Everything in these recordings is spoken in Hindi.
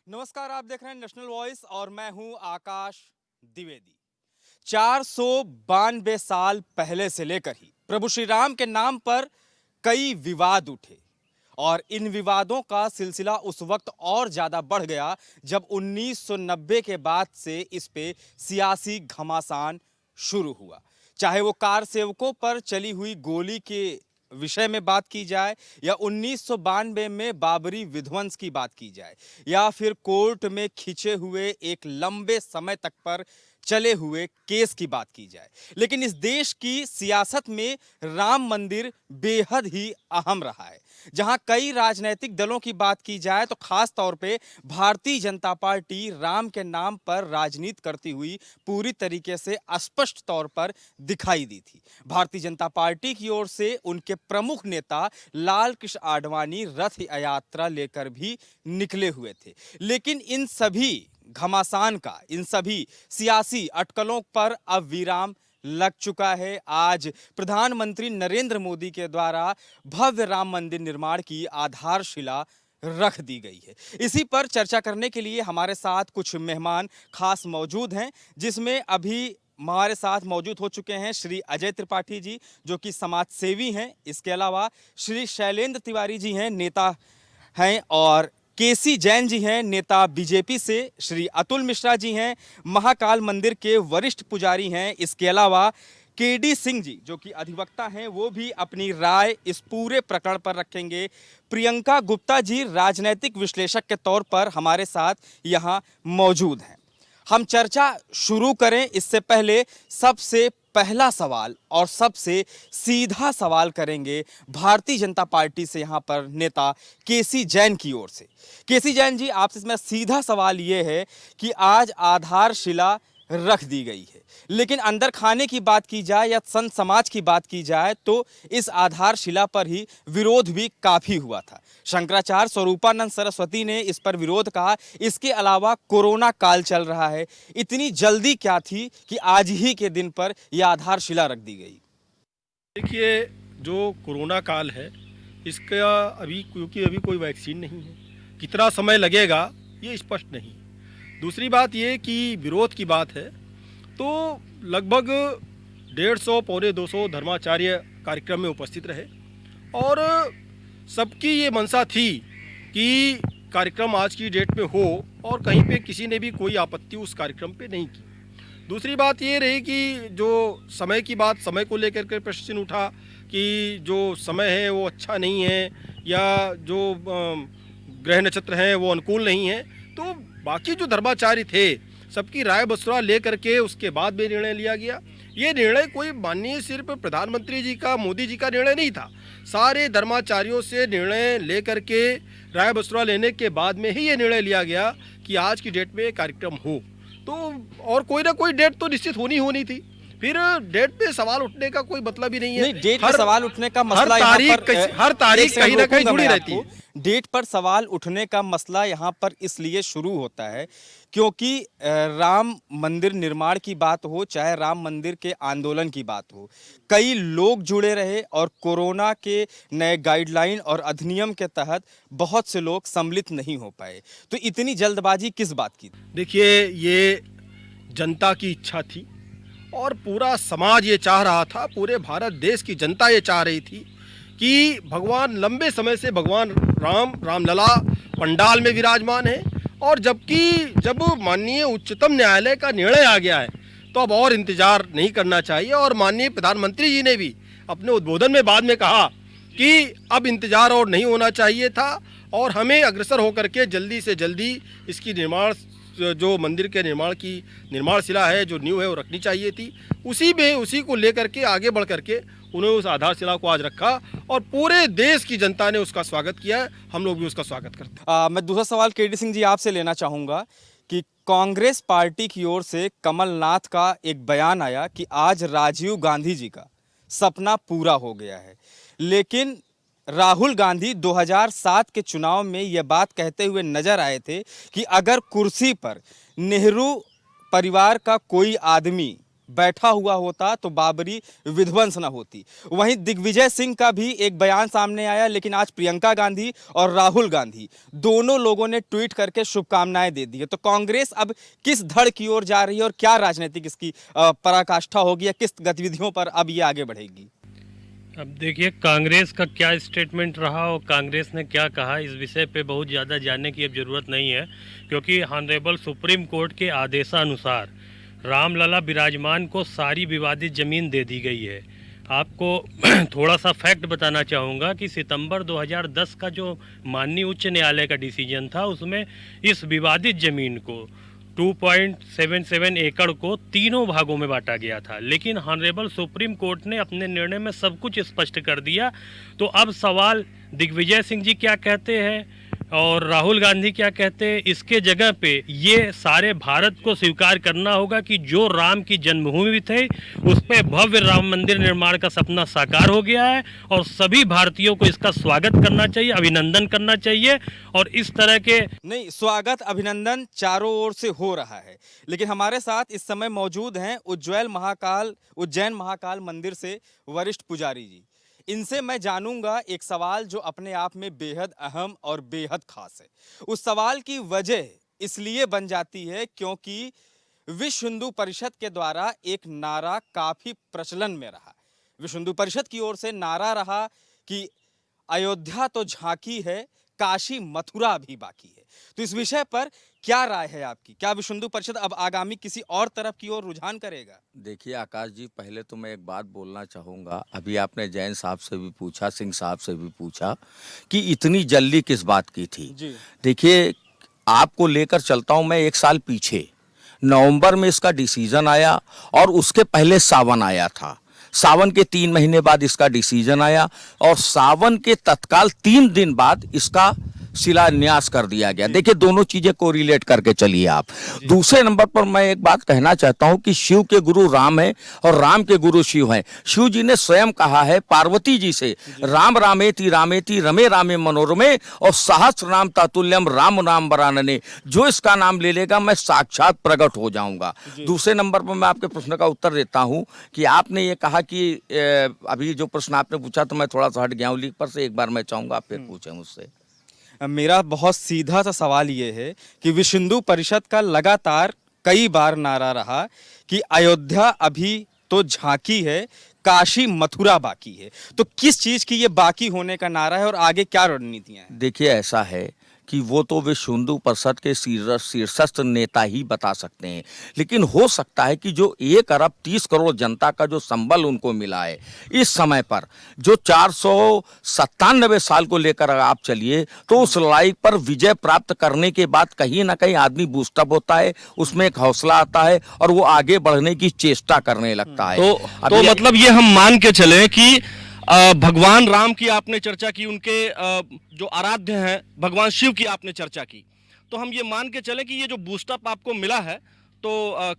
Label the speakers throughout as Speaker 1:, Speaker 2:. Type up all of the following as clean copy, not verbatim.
Speaker 1: नमस्कार, आप देख रहे हैं नेशनल वॉइस और मैं हूं आकाश द्विवेदी। 492 साल पहले से लेकर ही प्रभु श्री राम के नाम पर कई विवाद उठे और इन विवादों का सिलसिला उस वक्त और ज्यादा बढ़ गया जब 1990 के बाद से इस पे सियासी घमासान शुरू हुआ। चाहे वो कार सेवकों पर चली हुई गोली के विषय में बात की जाए या 1992 में बाबरी विध्वंस की बात की जाए या फिर कोर्ट में खिंचे हुए एक लंबे समय तक पर चले हुए केस की बात की जाए, लेकिन इस देश की सियासत में राम मंदिर बेहद ही अहम रहा है। जहां कई राजनीतिक दलों की बात की जाए तो खास तौर पे भारतीय जनता पार्टी राम के नाम पर राजनीति करती हुई पूरी तरीके से स्पष्ट तौर पर दिखाई दी थी। भारतीय जनता पार्टी की ओर से उनके प्रमुख नेता लाल कृष्ण आडवाणी रथ यात्रा लेकर भी निकले हुए थे, लेकिन इन सभी घमासान का, इन सभी सियासी अटकलों पर अब विराम लग चुका है। आज प्रधानमंत्री नरेंद्र मोदी के द्वारा भव्य राम मंदिर निर्माण की आधारशिला रख दी गई है। इसी पर चर्चा करने के लिए हमारे साथ कुछ मेहमान खास मौजूद हैं, जिसमें अभी हमारे साथ मौजूद हो चुके हैं श्री अजय त्रिपाठी जी, जो कि समाज सेवी हैं। इसके अलावा श्री शैलेंद्र तिवारी जी हैं, नेता हैं, और केसी जैन जी हैं, नेता बीजेपी से। श्री अतुल मिश्रा जी हैं, महाकाल मंदिर के वरिष्ठ पुजारी हैं। इसके अलावा केडी सिंह जी, जो कि अधिवक्ता हैं, वो भी अपनी राय इस पूरे प्रकरण पर रखेंगे। प्रियंका गुप्ता जी राजनीतिक विश्लेषक के तौर पर हमारे साथ यहाँ मौजूद हैं। हम चर्चा शुरू करें इससे पहले सबसे पहला सवाल और सबसे सीधा सवाल करेंगे भारतीय जनता पार्टी से, यहाँ पर नेता केसी जैन की ओर से। केसी जैन जी, आपसे इसमें सीधा सवाल ये है कि आज आधारशिला रख दी गई है, लेकिन अंदर खाने की बात की जाए या संत समाज की बात की जाए तो इस आधारशिला पर ही विरोध भी काफी हुआ था। शंकराचार्य स्वरूपानंद सरस्वती ने इस पर विरोध कहा। इसके अलावा कोरोना काल चल रहा है, इतनी जल्दी क्या थी कि आज ही के दिन पर यह आधारशिला रख दी गई?
Speaker 2: देखिए, जो कोरोना काल है इसका क्योंकि अभी कोई वैक्सीन नहीं है, कितना समय लगेगा ये स्पष्ट नहीं। दूसरी बात ये कि विरोध की बात है तो लगभग 150 पौने 200 धर्माचार्य कार्यक्रम में उपस्थित रहे और सबकी ये मंशा थी कि कार्यक्रम आज की डेट में हो और कहीं पे किसी ने भी कोई आपत्ति उस कार्यक्रम पे नहीं की। दूसरी बात ये रही कि जो समय की बात, समय को लेकर के प्रश्न उठा कि जो समय है वो अच्छा नहीं है या जो ग्रह नक्षत्र हैं वो अनुकूल नहीं है। तो बाकी जो धर्माचार्य थे सबकी राय मशवरा ले करके उसके बाद में निर्णय लिया गया। ये निर्णय कोई माननीय सिर्फ प्रधानमंत्री जी का, मोदी जी का निर्णय नहीं था। सारे धर्माचार्यों से निर्णय ले करके राय मशवरा लेने के बाद में ही ये निर्णय लिया गया कि आज की डेट में कार्यक्रम हो। तो और कोई ना कोई डेट तो निश्चित होनी थी। फिर डेट पे सवाल उठने का कोई मतलब ही नहीं है।
Speaker 1: नहीं, डेट पर सवाल उठने का मसला
Speaker 2: हर तारीख कहीं ना कहीं जुड़ी रहती है।
Speaker 1: डेट पर सवाल उठने का मसला यहाँ पर इसलिए शुरू होता है क्योंकि राम मंदिर निर्माण की बात हो, चाहे राम मंदिर के आंदोलन की बात हो, कई लोग जुड़े रहे और कोरोना के नए गाइडलाइन और अधिनियम के तहत बहुत से लोग सम्मिलित नहीं हो पाए। तो इतनी जल्दबाजी किस बात की?
Speaker 2: देखिए, ये जनता की इच्छा थी और पूरा समाज ये चाह रहा था, पूरे भारत देश की जनता ये चाह रही थी कि भगवान, लंबे समय से भगवान रामलला पंडाल में विराजमान है और जब माननीय उच्चतम न्यायालय का निर्णय आ गया है तो अब और इंतजार नहीं करना चाहिए। और माननीय प्रधानमंत्री जी ने भी अपने उद्बोधन में बाद में कहा कि अब इंतजार और नहीं होना चाहिए था और हमें अग्रसर होकर के जल्दी से जल्दी इसकी जो मंदिर के निर्माणशिला है, जो नींव है, वो रखनी चाहिए थी। उसी को लेकर के आगे बढ़ करके उन्होंने उस आधारशिला को आज रखा और पूरे देश की जनता ने उसका स्वागत किया है। हम लोग भी उसका स्वागत करते हैं।
Speaker 1: मैं दूसरा सवाल केडी सिंह जी आपसे लेना चाहूँगा कि कांग्रेस पार्टी की ओर से कमलनाथ का एक बयान आया कि आज राजीव गांधी जी का सपना पूरा हो गया है, लेकिन राहुल गांधी 2007 के चुनाव में यह बात कहते हुए नजर आए थे कि अगर कुर्सी पर नेहरू परिवार का कोई आदमी बैठा हुआ होता तो बाबरी विध्वंस न होती। वहीं दिग्विजय सिंह का भी एक बयान सामने आया, लेकिन आज प्रियंका गांधी और राहुल गांधी दोनों लोगों ने ट्वीट करके शुभकामनाएं दे दी है। तो कांग्रेस अब किस धड़ की ओर जा रही है और क्या राजनीतिक इसकी पराकाष्ठा होगी या किस गतिविधियों पर अब ये आगे बढ़ेगी?
Speaker 3: अब देखिए कांग्रेस का क्या स्टेटमेंट रहा और कांग्रेस ने क्या कहा, इस विषय पे बहुत ज़्यादा जानने की अब ज़रूरत नहीं है, क्योंकि ऑनरेबल सुप्रीम कोर्ट के आदेशानुसार रामलला विराजमान को सारी विवादित ज़मीन दे दी गई है। आपको थोड़ा सा फैक्ट बताना चाहूँगा कि सितंबर 2010 का जो माननीय उच्च न्यायालय का डिसीजन था, उसमें इस विवादित ज़मीन को 2.77 एकड़ को तीनों भागों में बांटा गया था, लेकिन ऑनरेबल सुप्रीम कोर्ट ने अपने निर्णय में सब कुछ स्पष्ट कर दिया। तो अब सवाल दिग्विजय सिंह जी क्या कहते हैं और राहुल गांधी क्या कहते हैं, इसके जगह पे ये सारे भारत को स्वीकार करना होगा कि जो राम की जन्मभूमि थे उस पे भव्य राम मंदिर निर्माण का सपना साकार हो गया है और सभी भारतीयों को इसका स्वागत करना चाहिए, अभिनंदन करना चाहिए। और इस तरह के
Speaker 1: नहीं, स्वागत अभिनंदन चारों ओर से हो रहा है, लेकिन हमारे साथ इस समय मौजूद हैं उज्जैन महाकाल मंदिर से वरिष्ठ पुजारी जी। इनसे मैं जानूंगा एक सवाल जो अपने आप में बेहद अहम और बेहद खास है। उस सवाल की वजह इसलिए बन जाती है क्योंकि विश्व हिंदू परिषद के द्वारा एक नारा काफी प्रचलन में रहा। विश्व हिंदू परिषद की ओर से नारा रहा कि अयोध्या तो झांकी है, काशी मथुरा भी बाकी है। तो इस विषय पर क्या राय है आपकी? क्या विश्व हिंदू परिषद अब आगामी किसी और तरफ की ओर रुझान करेगा?
Speaker 4: देखिए आकाश जी, पहले तो मैं एक बात बोलना चाहूँगा। अभी आपने जैन साहब से भी पूछा, सिंह साहब से भी पूछा कि इतनी जल्दी किस बात की थी।
Speaker 1: जी।
Speaker 4: देखिए, आपको लेकर चलता हूँ मैं 1 साल पीछे। नवंबर में इसका डिसीजन आया और उसके पहले सावन आया था। सावन के 3 महीने बाद इसका डिसीजन आया और सावन के तत्काल 3 दिन बाद इसका शिलान्यास कर दिया गया। देखिए, दोनों चीजें को रिलेट करके चलिए आप। दूसरे नंबर पर मैं एक बात कहना चाहता हूं कि शिव के गुरु राम है और राम के गुरु शिव हैं। शिव जी ने स्वयं कहा है पार्वती जी से, राम रामेति रामेति रमे रामे मनोरमे और सहस्र नाम तातुल्यम राम नाम बरानने, जो इसका नाम ले लेगा मैं साक्षात प्रकट हो जाऊंगा। दूसरे नंबर पर मैं आपके प्रश्न का उत्तर देता हूं कि आपने ये कहा कि अभी जो प्रश्न आपने पूछा तो मैं थोड़ा सा हट गया हूं लीक पर से, एक बार मैं चाहूंगा आप फिर पूछें मुझसे।
Speaker 1: मेरा बहुत सीधा सा सवाल ये है कि विश्व हिंदू परिषद का लगातार कई बार नारा रहा कि अयोध्या अभी तो झांकी है, काशी मथुरा बाकी है। तो किस चीज की ये बाकी होने का नारा है और आगे क्या रणनीतियां हैं?
Speaker 4: देखिए, ऐसा है कि वो तो विश्व हिंदू परिषद के शीर्षस्थ नेता ही बता सकते हैं, लेकिन हो सकता है कि जो 1 अरब 30 करोड़ जनता का जो संबल उनको मिला है इस समय पर, जो 497 साल को लेकर आप चलिए तो उस लड़ाई पर विजय प्राप्त करने के बाद कहीं ना कहीं आदमी बूस्टअप होता है, उसमें एक हौसला आता है और वो आगे बढ़ने की चेष्टा करने लगता है।
Speaker 2: तो मतलब ये हम मान के चले कि भगवान राम की आपने चर्चा की, उनके जो आराध्य हैं भगवान शिव की आपने चर्चा की, तो हम ये मान के चले कि ये जो बूस्टअप आपको मिला है तो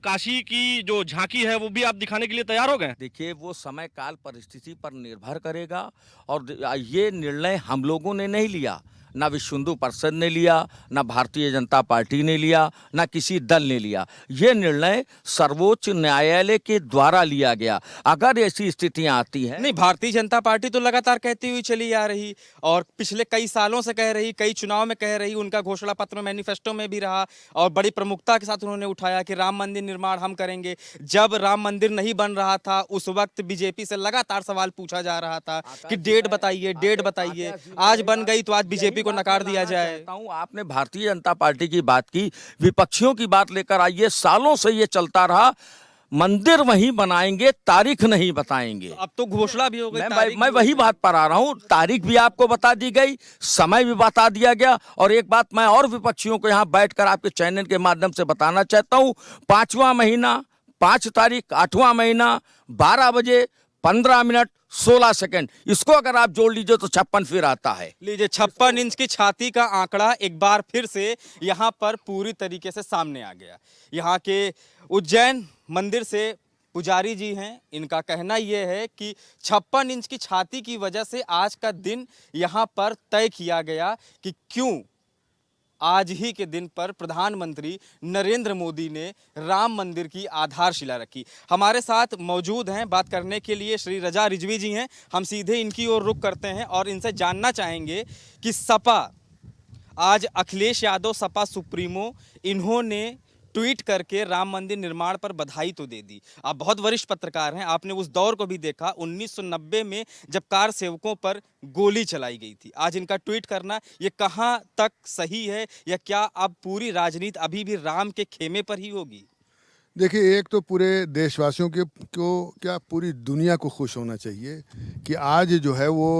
Speaker 2: काशी की जो झांकी है वो भी आप दिखाने के लिए तैयार हो गए?
Speaker 4: देखिए, वो समय काल परिस्थिति पर निर्भर करेगा और ये निर्णय हम लोगों ने नहीं लिया, ना विश्व हिंदू परिषद ने लिया, ना भारतीय जनता पार्टी ने लिया, ना किसी दल ने लिया। ये निर्णय सर्वोच्च न्यायालय के द्वारा लिया गया। अगर ऐसी स्थितियां आती हैं,
Speaker 1: नहीं, भारतीय जनता पार्टी तो लगातार कहती हुई चली आ रही और पिछले कई सालों से कह रही, कई चुनाव में कह रही, उनका घोषणा पत्र मैनिफेस्टो में भी रहा और बड़ी प्रमुखता के साथ उन्होंने उठाया कि राम मंदिर निर्माण हम करेंगे। जब राम मंदिर नहीं बन रहा था उस वक्त बीजेपी से लगातार सवाल पूछा जा रहा था कि डेट बताइए, डेट बताइए। आज बन गई तो आज बीजेपी को नकार दिया जाए।
Speaker 4: आपने भारतीय जनता पार्टी की बात की, विपक्षियों की बात लेकर आइए। सालों से ये चलता रहा, मंदिर वहीं बनाएंगे, तारीख नहीं बताएंगे।
Speaker 1: अब तो घोषणा भी हो गई।
Speaker 4: मैं वही बात पर आ रहा हूं, तारीख भी आपको बता दी गई, समय भी बता दिया गया। और एक बात मैं और विपक्षियों को यहां बैठकर आपके चैनल के माध्यम से बताना चाहता हूं, 5वां महीना 5 तारीख 8वां महीना 12 बजे 15 मिनट 16 सेकंड, इसको अगर आप जोड़ लीजिए तो 56 फिर आता है।
Speaker 1: लीजिए, 56 इंच की छाती का आंकड़ा एक बार फिर से यहाँ पर पूरी तरीके से सामने आ गया। यहाँ के उज्जैन मंदिर से पुजारी जी हैं, इनका कहना यह है कि 56 इंच की छाती की वजह से आज का दिन यहाँ पर तय किया गया कि क्यों आज ही के दिन पर प्रधानमंत्री नरेंद्र मोदी ने राम मंदिर की आधारशिला रखी। हमारे साथ मौजूद हैं बात करने के लिए श्री रजा रिजवी जी हैं। हम सीधे इनकी ओर रुख करते हैं और इनसे जानना चाहेंगे कि सपा, आज अखिलेश यादव सपा सुप्रीमो, इन्होंने ट्वीट करके राम मंदिर निर्माण पर बधाई तो दे दी। आप बहुत वरिष्ठ पत्रकार हैं, आपने उस दौर को भी देखा 1990 में जब कार सेवकों पर गोली चलाई गई थी। आज इनका ट्वीट करना ये कहां तक सही है, या क्या अब पूरी राजनीति अभी भी राम के खेमे पर ही होगी?
Speaker 5: देखिए, एक तो पूरे देशवासियों के को क्या पूरी दुनिया को खुश होना चाहिए कि आज जो है वो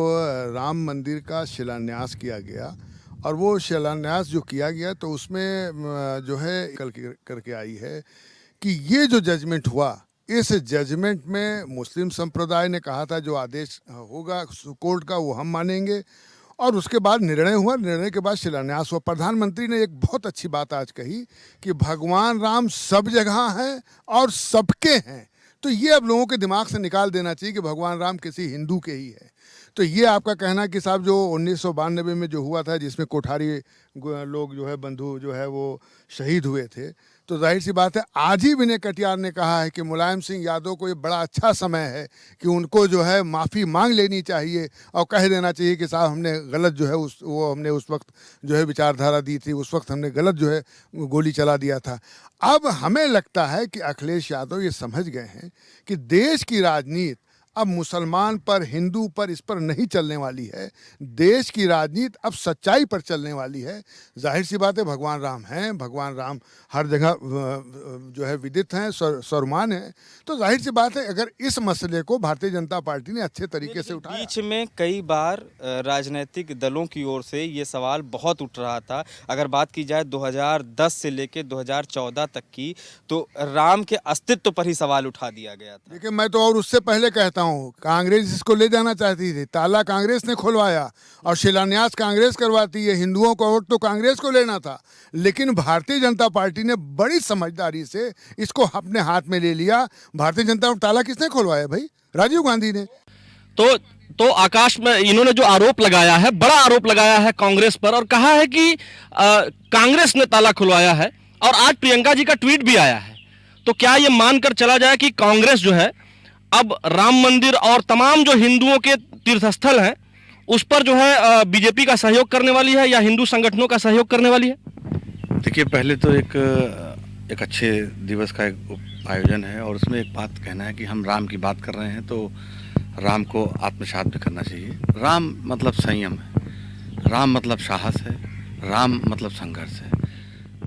Speaker 5: राम मंदिर का शिलान्यास किया गया, और वो शिलान्यास जो किया गया तो उसमें जो है कल करके आई है कि ये जो जजमेंट हुआ, इस जजमेंट में मुस्लिम संप्रदाय ने कहा था जो आदेश होगा कोर्ट का वो हम मानेंगे, और उसके बाद निर्णय हुआ, निर्णय के बाद शिलान्यास हुआ। प्रधानमंत्री ने एक बहुत अच्छी बात आज कही कि भगवान राम सब जगह हैं और सबके हैं। तो ये अब लोगों के दिमाग से निकाल देना चाहिए कि भगवान राम किसी हिंदू के ही है। तो ये आपका कहना कि साहब जो 1992 में जो हुआ था, जिसमें कोठारी लोग जो है बंधु जो है वो शहीद हुए थे, तो जाहिर सी बात है आज ही विनय कटियार ने कहा है कि मुलायम सिंह यादव को ये बड़ा अच्छा समय है कि उनको जो है माफ़ी मांग लेनी चाहिए और कह देना चाहिए कि साहब हमने गलत जो है हमने उस वक्त जो है विचारधारा दी थी, उस वक्त हमने गलत जो है गोली चला दिया था। अब हमें लगता है कि अखिलेश यादव ये समझ गए हैं कि देश की राजनीति अब मुसलमान पर, हिंदू पर, इस पर नहीं चलने वाली है। देश की राजनीति अब सच्चाई पर चलने वाली है। जाहिर सी बात है भगवान राम हैं, भगवान राम हर जगह जो है विदित हैं, सर्वमान हैं। तो जाहिर सी बात है अगर इस मसले को भारतीय जनता पार्टी ने अच्छे तरीके से उठाया।
Speaker 1: बीच में कई बार राजनीतिक दलों की ओर से ये सवाल बहुत उठ रहा था। अगर बात की जाए 2010 से लेकर 2014 तक की, तो राम के अस्तित्व पर ही सवाल उठा दिया गया था।
Speaker 5: देखिए, मैं तो और उससे पहले कहता हूँ, कांग्रेस इसको ले जाना चाहती थी, ताला कांग्रेस ने खुलवाया और शिलान्यास कांग्रेस करवाती है। हिंदुओं का वोट तो कांग्रेस को लेना था, लेकिन भारतीय जनता पार्टी ने बड़ी समझदारी से इसको अपने हाथ में ले लिया। भारतीय जनता ताला किसने खुलवाया भाई? राजीव गांधी ने।
Speaker 6: तो आकाश में इन्होंने जो आरोप लगाया है, बड़ा आरोप लगाया है कांग्रेस पर, और कहा है कि कांग्रेस ने ताला खुलवाया है। और आज प्रियंका जी का ट्वीट भी आया है। तो क्या ये मानकर चला जाए कि कांग्रेस जो है अब राम मंदिर और तमाम जो हिंदुओं के तीर्थस्थल हैं उस पर जो है बीजेपी का सहयोग करने वाली है या हिंदू संगठनों का सहयोग करने वाली है?
Speaker 7: देखिए, पहले तो एक अच्छे दिवस का एक आयोजन है, और उसमें एक बात कहना है कि हम राम की बात कर रहे हैं तो राम को आत्मसात भी करना चाहिए। राम मतलब संयम है, राम मतलब साहस है, राम मतलब संघर्ष है।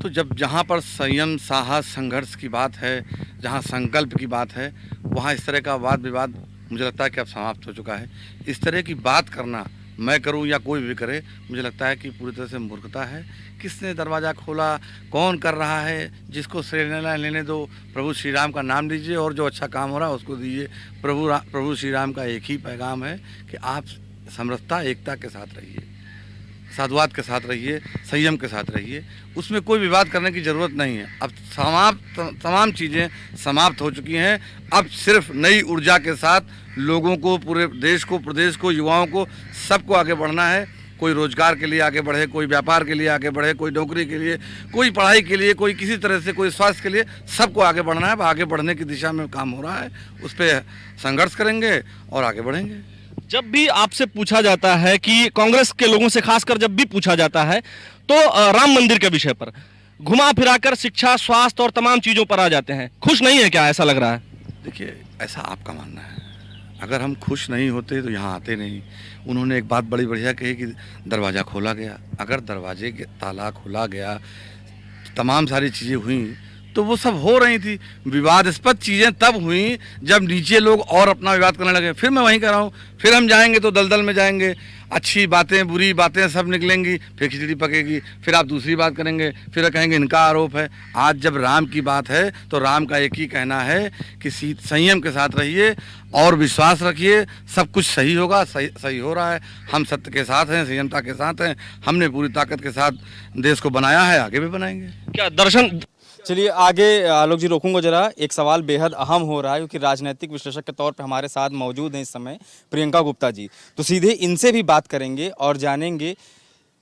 Speaker 7: तो जब जहाँ पर संयम, साहस, संघर्ष की बात है, जहाँ संकल्प की बात है, वहाँ इस तरह का वाद विवाद मुझे लगता है कि अब समाप्त हो चुका है। इस तरह की बात करना, मैं करूं या कोई भी करे, मुझे लगता है कि पूरी तरह से मूर्खता है। किसने दरवाज़ा खोला, कौन कर रहा है, जिसको श्रेय लेने दो। प्रभु श्री राम का नाम लीजिए और जो अच्छा काम हो रहा है उसको दीजिए। प्रभु श्री राम का एक ही पैगाम है कि आप समरसता, एकता के साथ रहिए, साधुवाद के साथ रहिए, संयम के साथ रहिए। उसमें कोई विवाद करने की ज़रूरत नहीं है। अब तमाम चीज़ें समाप्त हो चुकी हैं। अब सिर्फ नई ऊर्जा के साथ लोगों को, पूरे देश को, प्रदेश को, युवाओं को, सबको आगे बढ़ना है। कोई रोजगार के लिए आगे बढ़े, कोई व्यापार के लिए आगे बढ़े, कोई नौकरी के लिए, कोई पढ़ाई के लिए, कोई किसी तरह से, कोई स्वास्थ्य के लिए, सबको आगे बढ़ना है। आगे बढ़ने की दिशा में काम हो रहा है, उस पर संघर्ष करेंगे और आगे बढ़ेंगे।
Speaker 6: जब भी आपसे पूछा जाता है कि कांग्रेस के लोगों से खासकर जब भी पूछा जाता है तो राम मंदिर के विषय पर घुमा फिराकर शिक्षा, स्वास्थ्य और तमाम चीजों पर आ जाते हैं। खुश नहीं है क्या, ऐसा लग रहा है?
Speaker 7: देखिए, ऐसा आपका मानना है। अगर हम खुश नहीं होते तो यहाँ आते नहीं। उन्होंने एक बात बड़ी बढ़िया कही कि दरवाज़ा खोला गया। अगर दरवाजे के ताला खोला गया, तमाम सारी चीज़ें हुई, तो वो सब हो रही थी। विवादास्पद चीज़ें तब हुई जब नीचे लोग और अपना विवाद करने लगे। फिर मैं वहीं कह रहा हूँ, फिर हम जाएंगे तो दलदल में जाएंगे। अच्छी बातें, बुरी बातें सब निकलेंगी, फिर खिचड़ी पकेगी, फिर आप दूसरी बात करेंगे, फिर कहेंगे इनका आरोप है। आज जब राम की बात है तो राम का एक ही कहना है कि संयम के साथ रहिए और विश्वास रखिए, सब कुछ सही होगा। सही हो रहा है। हम सत्य के साथ हैं, संयमता के साथ हैं। हमने पूरी ताकत के साथ देश को बनाया है, आगे भी बनाएंगे।
Speaker 6: क्या दर्शन?
Speaker 1: चलिए आगे आलोक जी रोकूंगा जरा। एक सवाल बेहद अहम हो रहा है क्योंकि राजनीतिक विश्लेषक के तौर पे हमारे साथ मौजूद हैं इस समय प्रियंका गुप्ता जी। तो सीधे इनसे भी बात करेंगे और जानेंगे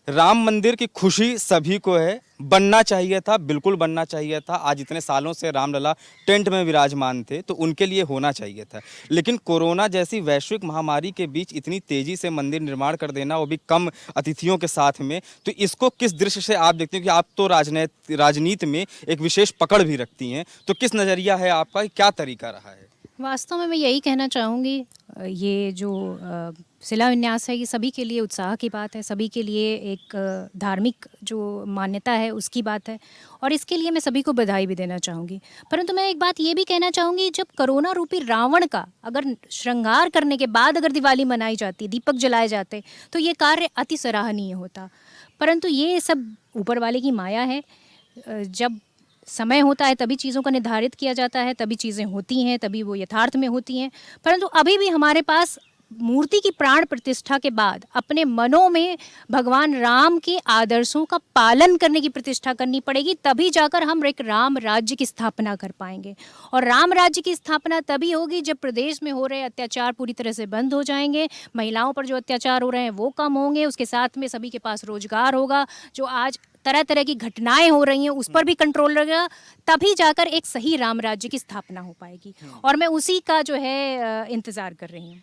Speaker 1: राम मंदिर की खुशी सभी को है, बनना चाहिए था, बिल्कुल बनना चाहिए था। आज इतने सालों से रामलला टेंट में विराजमान थे तो उनके लिए होना चाहिए था, लेकिन कोरोना जैसी वैश्विक महामारी के बीच इतनी तेजी से मंदिर निर्माण कर देना, वो भी कम अतिथियों के साथ में, तो इसको किस दृष्टि से आप देखते हैं? कि आप तो राजनीति में एक विशेष पकड़ भी रखती हैं, तो किस नज़रिया है आपका, क्या तरीका रहा है?
Speaker 8: वास्तव में मैं यही कहना चाहूँगी, ये जो शिलान्यास है ये सभी के लिए उत्साह की बात है, सभी के लिए एक धार्मिक जो मान्यता है उसकी बात है, और इसके लिए मैं सभी को बधाई भी देना चाहूँगी। परंतु मैं एक बात ये भी कहना चाहूँगी, जब कोरोना रूपी रावण का अगर श्रृंगार करने के बाद अगर दिवाली मनाई जाती, दीपक जलाए जाते, तो ये कार्य अति सराहनीय होता। परंतु ये सब ऊपर वाले की माया है। जब समय होता है तभी चीज़ों का निर्धारित किया जाता है, तभी चीज़ें होती हैं, तभी वो यथार्थ में होती हैं। परंतु अभी भी हमारे पास मूर्ति की प्राण प्रतिष्ठा के बाद अपने मनों में भगवान राम के आदर्शों का पालन करने की प्रतिष्ठा करनी पड़ेगी, तभी जाकर हम एक राम राज्य की स्थापना कर पाएंगे। और राम राज्य की स्थापना तभी होगी जब प्रदेश में हो रहे अत्याचार पूरी तरह से बंद हो जाएंगे, महिलाओं पर जो अत्याचार हो रहे हैं वो कम होंगे, उसके साथ में सभी के पास रोजगार होगा, जो आज तरह तरह की घटनाएं हो रही हैं उस पर भी कंट्रोल रहेगा, तभी जाकर एक सही राम राज्य की स्थापना हो पाएगी। और मैं उसी का जो है इंतज़ार कर रही हूँ।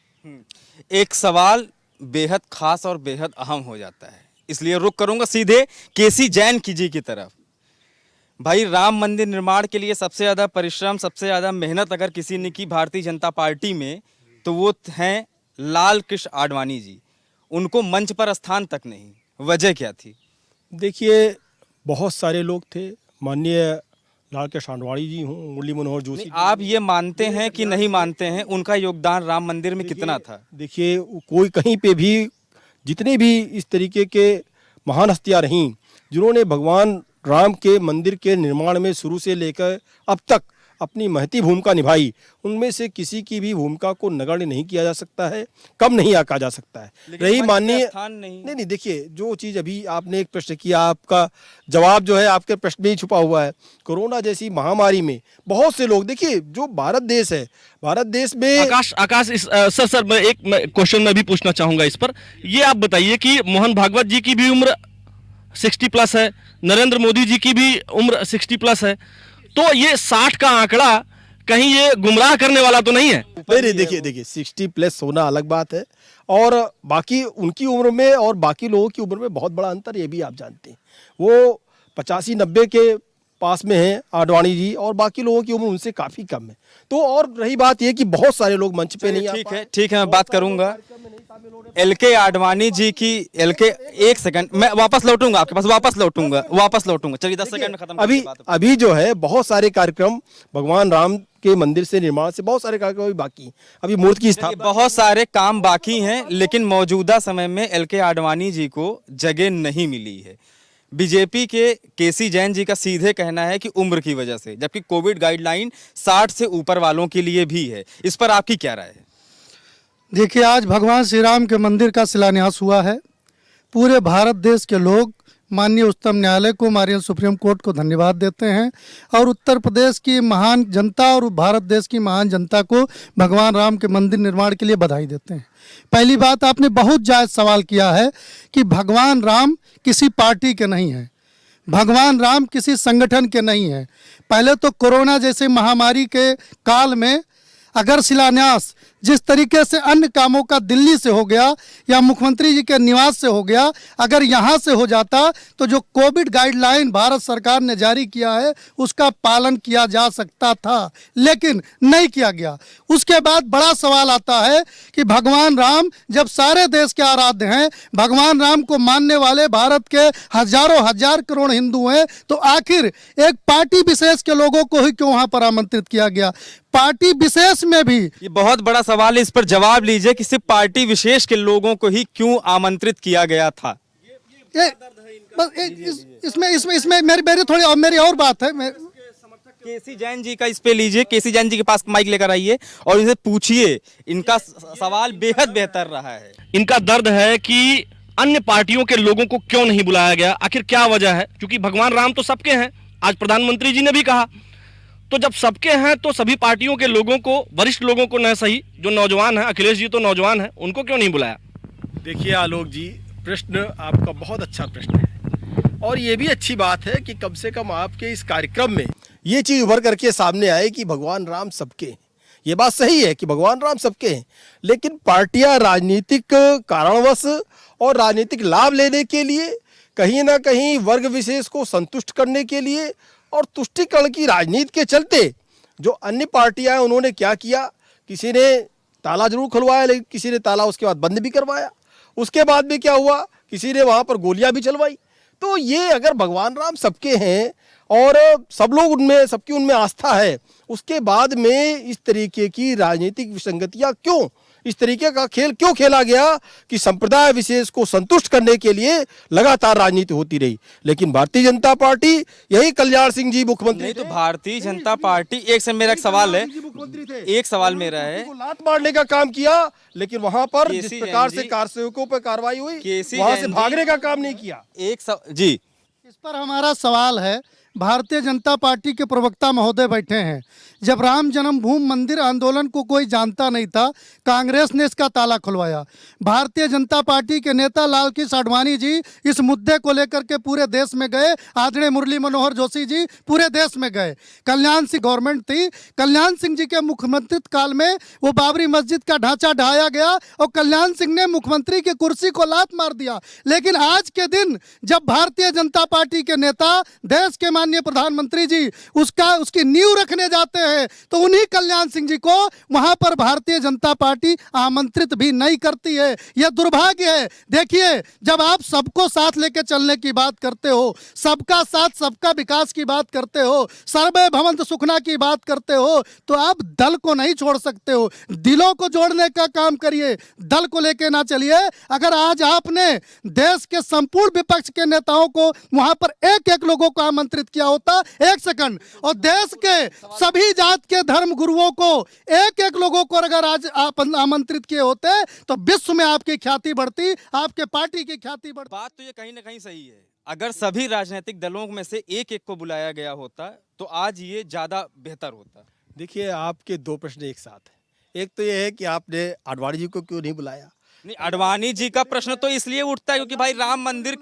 Speaker 1: एक सवाल बेहद खास और बेहद अहम हो जाता है, इसलिए रुक करूंगा सीधे केसी जैन जी की तरफ। भाई, राम मंदिर निर्माण के लिए सबसे ज़्यादा परिश्रम, सबसे ज़्यादा मेहनत अगर किसी ने की भारतीय जनता पार्टी में, तो वो हैं लाल कृष्ण आडवाणी जी। उनको मंच पर स्थान तक नहीं, वजह क्या थी?
Speaker 2: देखिए, बहुत सारे लोग थे, माननीय लाल कृष्ण आडवाणी जी हों, मुरली मनोहर जोशी।
Speaker 1: आप ये मानते हैं कि नहीं मानते हैं उनका योगदान राम मंदिर में कितना था?
Speaker 2: देखिए, कोई कहीं पे भी, जितने भी इस तरीके के महान हस्तियाँ रहीं जिन्होंने भगवान राम के मंदिर के निर्माण में शुरू से लेकर अब तक अपनी महती भूमिका निभाई, उनमें से किसी की भी भूमिका को नगण्य नहीं किया जा सकता है, कम नहीं आका जा सकता है। रही माननीय नहीं, देखिए, जो चीज़ अभी आपने एक प्रश्न किया, आपका जवाब जो है आपके प्रश्न में ही छुपा हुआ है। कोरोना जैसी महामारी में बहुत से लोग, देखिए, जो भारत देश है, भारत देश में
Speaker 6: आकाश सर मैं एक क्वेश्चन मैं भी पूछना चाहूँगा इस पर। ये आप बताइए कि मोहन भागवत जी की भी उम्र 60+ है, नरेंद्र मोदी जी की भी उम्र 60+ है, तो ये 60 का आंकड़ा कहीं ये गुमराह करने वाला तो नहीं है?
Speaker 2: नहीं, देखिए 60+ होना अलग बात है, और बाकी उनकी उम्र में और बाकी लोगों की उम्र में बहुत बड़ा अंतर, ये भी आप जानते हैं। वो 85-90 के पास में हैं आडवाणी जी, और बाकी लोगों की उम्र उनसे काफ़ी कम है। तो और रही बात ये कि बहुत सारे लोग मंच पे नहीं।
Speaker 1: ठीक है, मैं बात करूंगा LK आडवाणी जी की। LK, एक सेकंड, मैं वापस लौटूंगा आपके पास, वापस लौटूंगा। चलिए 10 सेकंड में खत्म।
Speaker 2: अभी जो है बहुत सारे कार्यक्रम भगवान राम के मंदिर से निर्माण से बहुत सारे कार्यक्रम अभी बाकी, अभी मूर्ति की स्थापना,
Speaker 1: बहुत सारे काम बाकी हैं, लेकिन मौजूदा समय में LK आडवाणी जी को जगह नहीं मिली है। बीजेपी के केसी जैन जी का सीधे कहना है कि उम्र की वजह से, जबकि कोविड गाइडलाइन 60 से ऊपर वालों के लिए भी है। इस पर आपकी क्या राय है?
Speaker 9: देखिए, आज भगवान श्री राम के मंदिर का शिलान्यास हुआ है। पूरे भारत देश के लोग माननीय उच्चतम न्यायालय को, माननीय सुप्रीम कोर्ट को धन्यवाद देते हैं, और उत्तर प्रदेश की महान जनता और भारत देश की महान जनता को भगवान राम के मंदिर निर्माण के लिए बधाई देते हैं। पहली बात, आपने बहुत जायज़ सवाल किया है कि भगवान राम किसी पार्टी के नहीं हैं, भगवान राम किसी संगठन के नहीं हैं। पहले तो कोरोना जैसे महामारी के काल में अगर शिलान्यास जिस तरीके से अन्य कामों का दिल्ली से हो गया या मुख्यमंत्री जी के निवास से हो गया, अगर यहाँ से हो जाता तो जो कोविड गाइडलाइन भारत सरकार ने जारी किया है उसका पालन किया जा सकता था, लेकिन नहीं किया गया। उसके बाद बड़ा सवाल आता है कि भगवान राम जब सारे देश के आराध्य हैं, भगवान राम को मानने वाले भारत के हजारों हजार करोड़ हिंदू हैं, तो आखिर एक पार्टी विशेष के लोगों को ही क्यों वहाँ पर आमंत्रित किया गया? पार्टी विशेष में भी, ये
Speaker 1: बहुत बड़ा सवाल है, इस पर जवाब लीजिए कि सिर्फ पार्टी विशेष के लोगों को ही क्यों आमंत्रित किया गया था?
Speaker 9: इसमें मेरी और बात है।
Speaker 1: केसी जैन जी का इस पे लीजिए, केसी जैन जी के पास माइक लेकर आइए और इनसे पूछिए, इनका सवाल बेहद बेहतर रहा है।
Speaker 6: इनका दर्द है कि अन्य पार्टियों के लोगों को क्यों नहीं बुलाया गया, आखिर क्या वजह है? क्योंकि भगवान राम तो सबके हैं, आज प्रधानमंत्री जी ने भी कहा, तो जब सबके हैं तो सभी पार्टियों के लोगों को, वरिष्ठ लोगों को न सही, जो नौजवान हैं, अखिलेश जी तो नौजवान हैं, उनको क्यों नहीं बुलाया?
Speaker 2: देखिए आलोक जी, प्रश्न आपका बहुत अच्छा प्रश्न है, और ये भी अच्छी बात है कि कम से कम आपके इस कार्यक्रम में ये चीज़ उभर करके सामने आए कि भगवान राम सबके हैं। ये बात सही है कि भगवान राम सबके हैं, लेकिन पार्टियां राजनीतिक कारणवश और राजनीतिक लाभ लेने के लिए, कहीं ना कहीं वर्ग विशेष को संतुष्ट करने के लिए और तुष्टीकरण की राजनीति के चलते जो अन्य पार्टियां हैं उन्होंने क्या किया, किसी ने ताला जरूर खुलवाया, लेकिन किसी ने ताला उसके बाद बंद भी करवाया। उसके बाद में क्या हुआ, किसी ने वहाँ पर गोलियां भी चलवाई। तो ये अगर भगवान राम सबके हैं और सब लोग उनमें, सबकी उनमें आस्था है, उसके बाद में इस तरीके की राजनीतिक विसंगतियां क्यों, इस तरीके का खेल क्यों खेला गया कि संप्रदाय विशेष को संतुष्ट करने के लिए लगातार राजनीति होती रही। लेकिन भारतीय जनता पार्टी, यही कल्याण सिंह जी मुख्यमंत्री
Speaker 1: नहीं, तो
Speaker 2: थे।
Speaker 1: भारतीय जनता पार्टी, एक से मेरा एक सवाल है,
Speaker 2: मुख्यमंत्री थे।
Speaker 1: एक सवाल मेरा है,
Speaker 2: लात मारने का काम किया, लेकिन वहां पर जिस
Speaker 1: केसी
Speaker 2: प्रकार
Speaker 1: जैन
Speaker 2: से
Speaker 1: जी-
Speaker 2: कार्यसेवकों पर कार्रवाई हुई,
Speaker 1: केसी
Speaker 2: वहां से
Speaker 1: जैन जी-
Speaker 2: भागने का काम नहीं किया।
Speaker 1: जी
Speaker 9: इस पर हमारा सवाल है, भारतीय जनता पार्टी के प्रवक्ता महोदय बैठे हैं। जब राम जन्मभूमि मंदिर आंदोलन को कोई जानता नहीं था, कांग्रेस ने इसका ताला खुलवाया। भारतीय जनता पार्टी के नेता लाल कृष्ण आडवाणी जी इस मुद्दे को लेकर के पूरे देश में गए। आदरणीय मुरली मनोहर जोशी जी पूरे देश में गए। कल्याण सिंह गवर्नमेंट थी, कल्याण सिंह जी के मुख्यमंत्रित्व काल में वो बाबरी मस्जिद का ढांचा ढाया गया और कल्याण सिंह ने मुख्यमंत्री की कुर्सी को लात मार दिया। लेकिन आज के दिन जब भारतीय जनता पार्टी के नेता, देश के माननीय प्रधानमंत्री जी उसकी नींव रखने जाते हैं, तो उन्हीं कल्याण सिंह जी को वहां पर भारतीय जनता पार्टी आमंत्रित भी नहीं करती है। यह दुर्भाग्य है। देखिए, जब आप सबको साथ लेके चलने की बात करते हो, सबका साथ सबका विकास की बात करते हो, सर्वे भवंत सुखना की बात करते हो, तो आप दल को नहीं छोड़ सकते हो। दिलों को जोड़ने का काम करिए, दल को लेके ना चलिए। अगर आज आपने देश के संपूर्ण विपक्ष के नेताओं को वहां पर एक एक लोगों को आमंत्रित किया होता, एक सेकंड, और देश के सभी जात के धर्म गुरुओं को एक एक लोगों को अगर आज आप आमंत्रित किए होते, तो विश्व में आपकी ख्याति बढ़ती, आपके पार्टी की ख्याति बढ़ती।
Speaker 1: बात तो ये कहीं ना कहीं सही है। अगर सभी राजनीतिक दलों में से एक एक को बुलाया गया होता तो आज ये ज्यादा बेहतर होता।
Speaker 2: देखिए, आपके दो प्रश्न एक साथ हैं। एक तो ये है कि आपने आडवाणी जी को क्यों नहीं बुलाया।
Speaker 1: नहीं, आडवाणी जी का प्रश्न तो इसलिए उठता है क्योंकि भाई राम मंदिर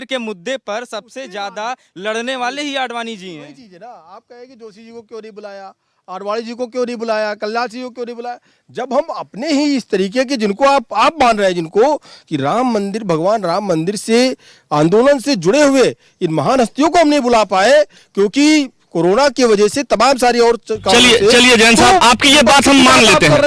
Speaker 1: के मुद्दे पर सबसे ज्यादा लड़ने वाले ही आडवाणी जी हैं।
Speaker 2: वही चीज है ना, आप कहें कि जोशी जी को क्यों नहीं बुलाया, आडवाणी जी को क्यों नहीं बुलाया, कल्याण सिंह को क्यों नहीं बुलाया। जब हम अपने ही इस तरीके के, जिनको आप मान रहे हैं, जिनको कि राम मंदिर, भगवान राम मंदिर से आंदोलन से जुड़े हुए इन महान हस्तियों को हम नहीं बुला पाए क्योंकि कोरोना की वजह से तमाम सारी और
Speaker 6: चलिए जैन साहब, आपकी ये बात हम मान लेते हैं।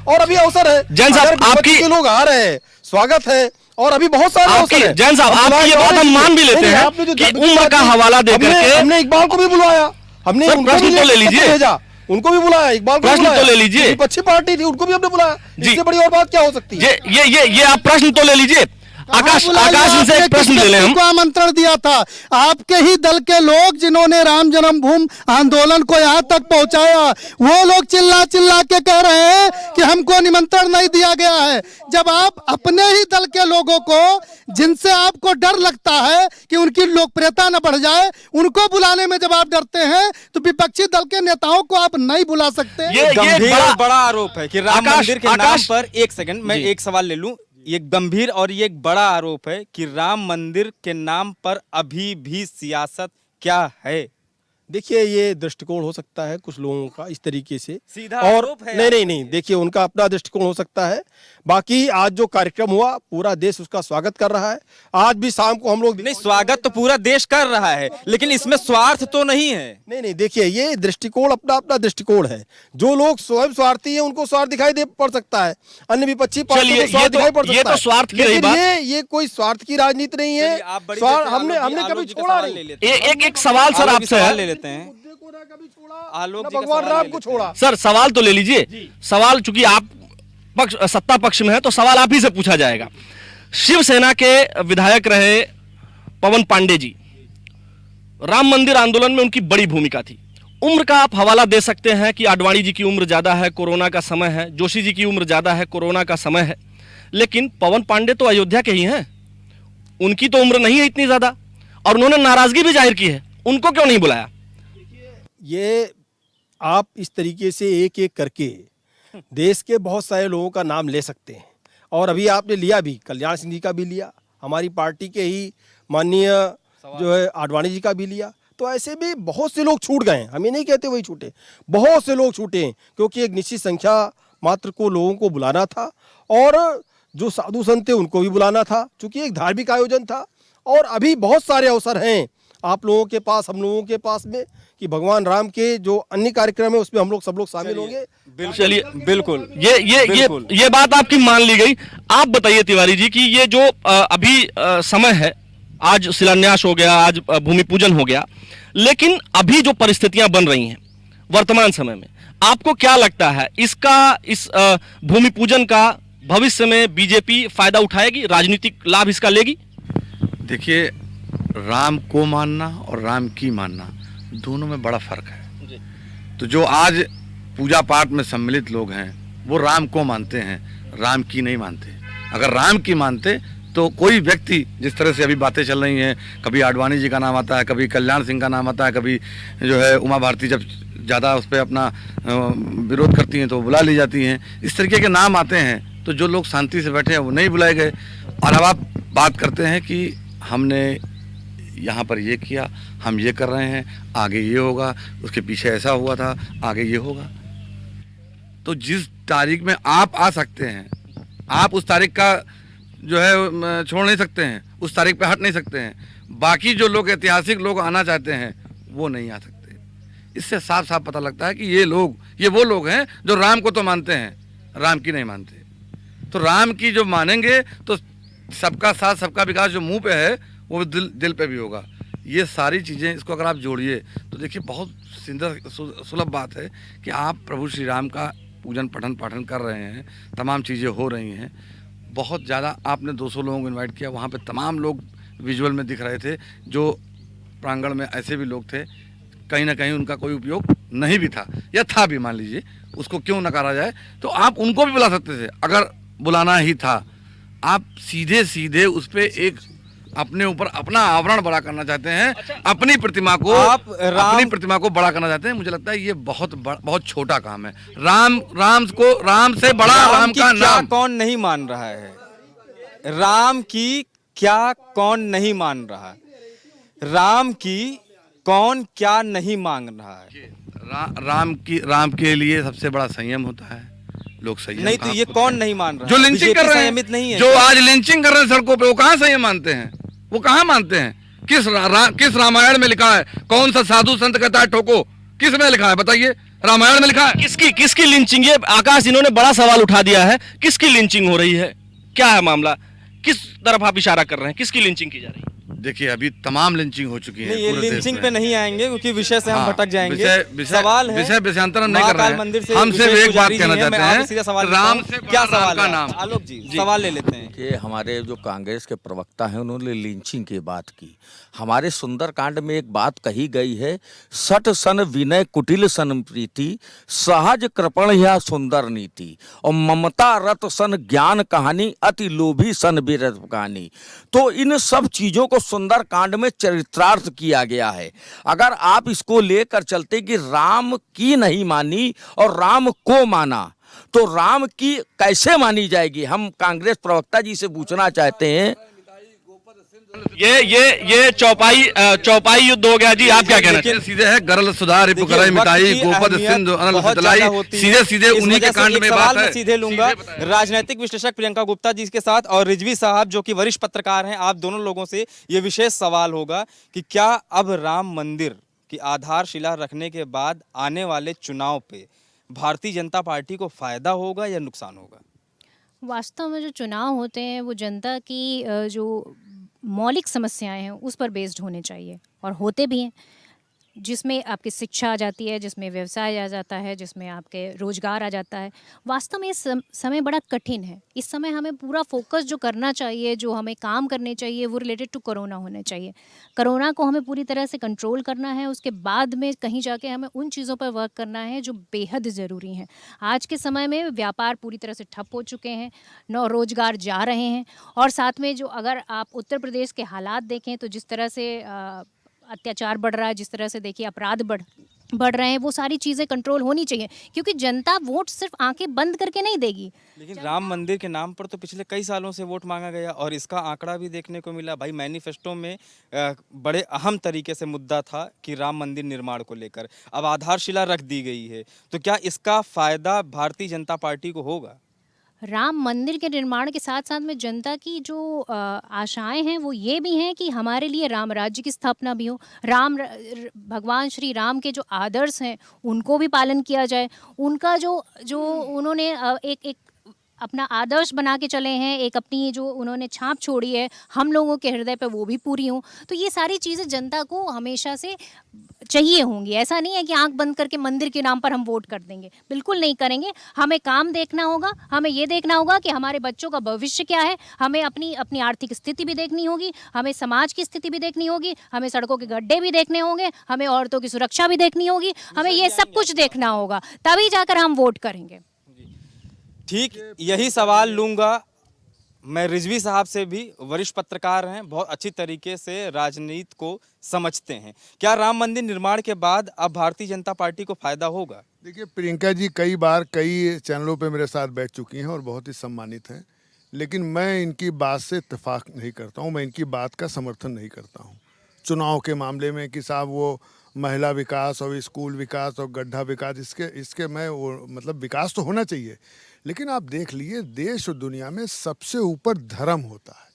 Speaker 2: और अभी अवसर है,
Speaker 6: जैन साहब, आपकी
Speaker 2: लोग आ रहे हैं, स्वागत है, और अभी बहुत सारे अवसर हैं।
Speaker 6: जैन साहब, आपकी ये बात हम मान भी लेते हैं कि उम्र का हवाला देकर के
Speaker 2: हमने इकबाल को भी बुलाया, हमने
Speaker 6: प्रश्न तो ले लीजिए,
Speaker 2: भेजा, उनको भी बुलाया, इकबाल को
Speaker 6: प्रश्न तो ले लीजिए।
Speaker 2: विपक्षी पार्टी थी, उनको भी हमने बुलाया। इससे बड़ी और बात क्या हो सकती है।
Speaker 6: ये आप प्रश्न तो ले लीजिए। आकाश इनसे एक प्रश्न ले लें हम।
Speaker 9: को आमंत्रण दिया था आपके ही दल के लोग, जिन्होंने राम जन्मभूमि आंदोलन को यहाँ तक पहुंचाया, वो लोग चिल्ला चिल्ला के कह रहे हैं कि हमको निमंत्रण नहीं दिया गया है। जब आप अपने ही दल के लोगों को, जिनसे आपको डर लगता है कि उनकी लोकप्रियता न बढ़ जाए, उनको बुलाने में जब आप डरते हैं, तो विपक्षी दल के नेताओं को आप नहीं बुला सकते।
Speaker 1: ये गंभीर और बड़ा आरोप है कि राम मंदिर के नाम पर, एक सेकंड मैं एक सवाल ले लूं, ये गंभीर और ये एक बड़ा आरोप है कि राम मंदिर के नाम पर अभी भी सियासत क्या है।
Speaker 2: देखिए, ये दृष्टिकोण हो सकता है कुछ लोगों का इस तरीके से,
Speaker 1: सीधा
Speaker 2: और
Speaker 1: आरोप है।
Speaker 2: नहीं, देखिए, उनका अपना दृष्टिकोण हो सकता है। बाकी आज जो कार्यक्रम हुआ, पूरा देश उसका स्वागत कर रहा है। आज भी शाम को हम लोग,
Speaker 1: नहीं, स्वागत तो पूरा देश कर रहा है, लेकिन इसमें स्वार्थ तो नहीं है।
Speaker 2: नहीं, देखिए, ये दृष्टिकोण अपना अपना दृष्टिकोण है। जो लोग स्वयं स्वार्थी हैं, उनको स्वार्थ दिखाई दे पड़ सकता है, अन्य विपक्षी पार्टियों को स्वार्थ दिखाई पड़ सकता है।
Speaker 6: ये तो स्वार्थ की रही बात।
Speaker 2: ये कोई स्वार्थ की राजनीति नहीं है। हमने कभी छोड़ा नहीं।
Speaker 6: एक सवाल सर आपसे है,
Speaker 1: ले लेते हैं, आलोक जी का
Speaker 2: भगवान
Speaker 1: सवाल
Speaker 2: राम
Speaker 1: ले
Speaker 2: को
Speaker 1: लेते हैं।
Speaker 2: छोड़ा।
Speaker 6: सर सवाल तो ले लीजिए। सवाल चूंकि आप सत्ता पक्ष में है, तो सवाल आप ही से पूछा जाएगा। शिवसेना के विधायक रहे पवन पांडे जी, राम मंदिर आंदोलन में उनकी बड़ी भूमिका थी। उम्र का आप हवाला दे सकते हैं कि आडवाणी जी की उम्र ज्यादा है, कोरोना का समय है, जोशी जी की उम्र ज्यादा है, कोरोना का समय है, लेकिन पवन पांडे तो अयोध्या के ही हैं, उनकी तो उम्र नहीं है इतनी ज्यादा, और उन्होंने नाराजगी भी जाहिर की है। उनको क्यों नहीं बुलाया?
Speaker 2: ये आप इस तरीके से एक एक करके देश के बहुत सारे लोगों का नाम ले सकते हैं, और अभी आपने लिया भी, कल्याण सिंह जी का भी लिया, हमारी पार्टी के ही माननीय जो है आडवाणी जी का भी लिया। तो ऐसे भी बहुत से लोग छूट गए हैं, हम ये नहीं कहते वही छूटे, बहुत से लोग छूटे हैं, क्योंकि एक निश्चित संख्या मात्र को लोगों को बुलाना था और जो साधु संत थे उनको भी बुलाना था, क्योंकि एक धार्मिक आयोजन था। और अभी बहुत सारे अवसर हैं आप लोगों के पास, हम लोगों के पास में, कि भगवान राम के जो अन्य कार्यक्रम है उसमें हम लोग सब लोग शामिल होंगे।
Speaker 6: चलिए,
Speaker 1: बिल्कुल
Speaker 6: ये बात आपकी मान ली गई। आप बताइए तिवारी जी कि ये जो अभी समय है, आज शिलान्यास हो गया, आज भूमि पूजन हो गया, लेकिन अभी जो परिस्थितियां बन रही हैं वर्तमान समय में, आपको क्या लगता है इस भूमि पूजन का भविष्य में बीजेपी फायदा उठाएगी, राजनीतिक लाभ इसका लेगी?
Speaker 7: देखिए, राम को मानना और राम की मानना दोनों में बड़ा फर्क है। तो जो आज पूजा पाठ में सम्मिलित लोग हैं वो राम को मानते हैं, राम की नहीं मानते। अगर राम की मानते तो कोई व्यक्ति, जिस तरह से अभी बातें चल रही हैं, कभी आडवाणी जी का नाम आता है, कभी कल्याण सिंह का नाम आता है, कभी जो है उमा भारती जब ज़्यादा उस पर अपना विरोध करती हैं तो बुला ली जाती हैं, इस तरीके के नाम आते हैं, तो जो लोग शांति से बैठे हैं वो नहीं बुलाए गए। और अब आप बात करते हैं कि हमने यहाँ पर ये किया, हम ये कर रहे हैं, आगे ये होगा, उसके पीछे ऐसा हुआ था, आगे ये होगा। तो जिस तारीख में आप आ सकते हैं, आप उस तारीख का जो है छोड़ नहीं सकते हैं, उस तारीख पे हट नहीं सकते हैं। बाकी जो लोग ऐतिहासिक लोग आना चाहते हैं वो नहीं आ सकते। इससे साफ साफ पता लगता है कि ये वो लोग हैं जो राम को तो मानते हैं, राम की नहीं मानते। तो राम की जो मानेंगे तो सबका साथ सबका विकास जो मुंह पे है वो दिल पे भी होगा। ये सारी चीज़ें, इसको अगर आप जोड़िए तो देखिए बहुत सुलभ बात है कि आप प्रभु श्री राम का पूजन पठन पाठन कर रहे हैं, तमाम चीज़ें हो रही हैं। बहुत ज़्यादा आपने 200 लोगों को इनवाइट किया, वहाँ पे तमाम लोग विजुअल में दिख रहे थे, जो प्रांगण में ऐसे भी लोग थे, कहीं ना कहीं उनका कोई उपयोग नहीं भी था, या था भी, मान लीजिए, उसको क्यों नकारा जाए। तो आप उनको भी बुला सकते थे अगर बुलाना ही था। आप सीधे सीधे उस पर एक अपने ऊपर अपना आवरण बड़ा करना चाहते हैं, अपनी प्रतिमा को बड़ा करना चाहते हैं। मुझे लगता है ये बहुत छोटा काम है। राम से बड़ा राम का नाम
Speaker 1: कौन नहीं मान रहा है? राम की क्या कौन नहीं मान रहा है? राम की कौन क्या नहीं मांग रहा है?
Speaker 7: राम के लिए सबसे बड़ा संयम होता है। लोग संयम
Speaker 1: नहीं, तो ये कौन नहीं मान रहा?
Speaker 7: जो लिंचिंग कर रहे
Speaker 1: संयमित नहीं है,
Speaker 7: जो आज लिंचिंग कर रहे हैं सड़कों पे, वो कहाँ संयम मानते हैं? वो कहाँ मानते हैं? किस रामायण में लिखा है? कौन सा साधु संत कहता है ठोको? किस में लिखा है बताइए? रामायण में लिखा है?
Speaker 6: किसकी लिंचिंग? ये आकाश, इन्होंने बड़ा सवाल उठा दिया है। किसकी लिंचिंग हो रही है? क्या है मामला? किस तरफ आप इशारा कर रहे हैं? किसकी लिंचिंग की जा रही है?
Speaker 7: देखिए, अभी तमाम लिंचिंग हो चुकी है।
Speaker 1: नहीं, ये लिंचिंग पे नहीं आएंगे क्योंकि विषय से हम भटक जाएंगे।
Speaker 7: सवाल है, विषयांतर हम नहीं कर रहे हैं। हम सिर्फ एक बात कहना चाहते हैं, राम से
Speaker 1: क्या सवाल
Speaker 7: का नाम।
Speaker 1: आलोक जी सवाल ले लेते हैं
Speaker 4: कि हमारे जो कांग्रेस के प्रवक्ता हैं उन्होंने लिंचिंग की बात की। हमारे सुंदरकांड में एक बात कही गई है, सठ सन विनय कुटिल सन प्रीति, सहज कृपण या सुंदर नीति, और ममता रत सन ज्ञान कहानी, अति लोभी सन बिरध कहानी। तो इन सब चीजों को सुंदरकांड में चरित्रार्थ किया गया है। अगर आप इसको लेकर चलते कि राम की नहीं मानी और राम को माना, तो राम की कैसे मानी जाएगी? हम कांग्रेस प्रवक्ता जी से पूछना चाहते हैं।
Speaker 6: ये चौपाई युद्ध हो गया जी, आप क्या कहना चाहते हैं?
Speaker 7: सीधे है गरल सुधार रिपुकराई मिटाई गोपद सिंधु अनल सतलाई, सीधे उन्हीं के कांड में बात है।
Speaker 1: सीधे लूंगा राजनीतिक विश्लेषक प्रियंका गुप्ता जी के साथ और रिजवी साहब जो कि वरिष्ठ पत्रकार हैं, आप दोनों लोगों से ये विशेष सवाल होगा कि क्या अब राम मंदिर की आधारशिला रखने के बाद आने वाले चुनाव पे भारतीय जनता पार्टी को फायदा होगा या नुकसान होगा?
Speaker 8: वास्तव में जो चुनाव होते हैं वो जनता की जो मौलिक समस्याएं हैं उस पर बेस्ड होने चाहिए, और होते भी हैं, जिसमें आपकी शिक्षा आ जाती है, जिसमें व्यवसाय आ जाता है, जिसमें आपके रोजगार आ जाता है। वास्तव में समय बड़ा कठिन है। इस समय हमें पूरा फोकस जो करना चाहिए, जो हमें काम करने चाहिए, वो रिलेटेड टू कोरोना होने चाहिए। कोरोना को हमें पूरी तरह से कंट्रोल करना है, उसके बाद में कहीं जाके हमें उन चीज़ों पर वर्क करना है जो बेहद ज़रूरी हैं। आज के समय में व्यापार पूरी तरह से ठप हो चुके हैं, रोजगार जा रहे हैं, और साथ में जो अगर आप उत्तर प्रदेश के हालात देखें तो जिस तरह से अत्याचार बढ़ रहा है, जिस तरह से देखिए अपराध बढ़ बढ़ रहे हैं, वो सारी चीज़ें कंट्रोल होनी चाहिए, क्योंकि जनता वोट सिर्फ आंखें बंद करके नहीं देगी।
Speaker 1: लेकिन राम मंदिर के नाम पर तो पिछले कई सालों से वोट मांगा गया और इसका आंकड़ा भी देखने को मिला। भाई मैनिफेस्टो में बड़े अहम तरीके से मुद्दा था कि राम मंदिर निर्माण को लेकर अब आधारशिला रख दी गई है, तो क्या इसका फायदा भारतीय जनता पार्टी को होगा?
Speaker 8: राम मंदिर के निर्माण के साथ साथ में जनता की जो आशाएं हैं वो ये भी हैं कि हमारे लिए राम राज्य की स्थापना भी हो, भगवान श्री राम के जो आदर्श हैं उनको भी पालन किया जाए, उनका जो जो उन्होंने एक अपना आदर्श बना के चले हैं, एक अपनी जो उन्होंने छाप छोड़ी है हम लोगों के हृदय पे, वो भी पूरी हों। तो ये सारी चीज़ें जनता को हमेशा से चाहिए होंगी। ऐसा नहीं है कि आंख बंद करके मंदिर के नाम पर हम वोट कर देंगे, बिल्कुल नहीं करेंगे। हमें काम देखना होगा, हमें ये देखना होगा कि हमारे बच्चों का भविष्य क्या है, हमें अपनी अपनी आर्थिक स्थिति भी देखनी होगी, हमें समाज की स्थिति भी देखनी होगी, हमें सड़कों के गड्ढे भी देखने होंगे, हमें औरतों की सुरक्षा भी देखनी होगी, हमें ये सब कुछ देखना होगा, तभी जाकर हम वोट करेंगे।
Speaker 1: ठीक यही सवाल लूंगा मैं रिजवी साहब से भी, वरिष्ठ पत्रकार हैं, बहुत अच्छी तरीके से राजनीति को समझते हैं। क्या राम मंदिर निर्माण के बाद अब भारतीय जनता पार्टी को फायदा होगा?
Speaker 5: देखिए, प्रियंका जी कई बार कई चैनलों पे मेरे साथ बैठ चुकी हैं और बहुत ही सम्मानित हैं, लेकिन मैं इनकी बात से इत्तेफाक नहीं करता हूं, मैं इनकी बात का समर्थन नहीं करता हूं। चुनाव के मामले में कि साहब वो महिला विकास और स्कूल विकास और गड्ढा विकास, इसके मैं वो मतलब विकास तो होना चाहिए, लेकिन आप देख लिए देश और दुनिया में सबसे ऊपर धर्म होता है।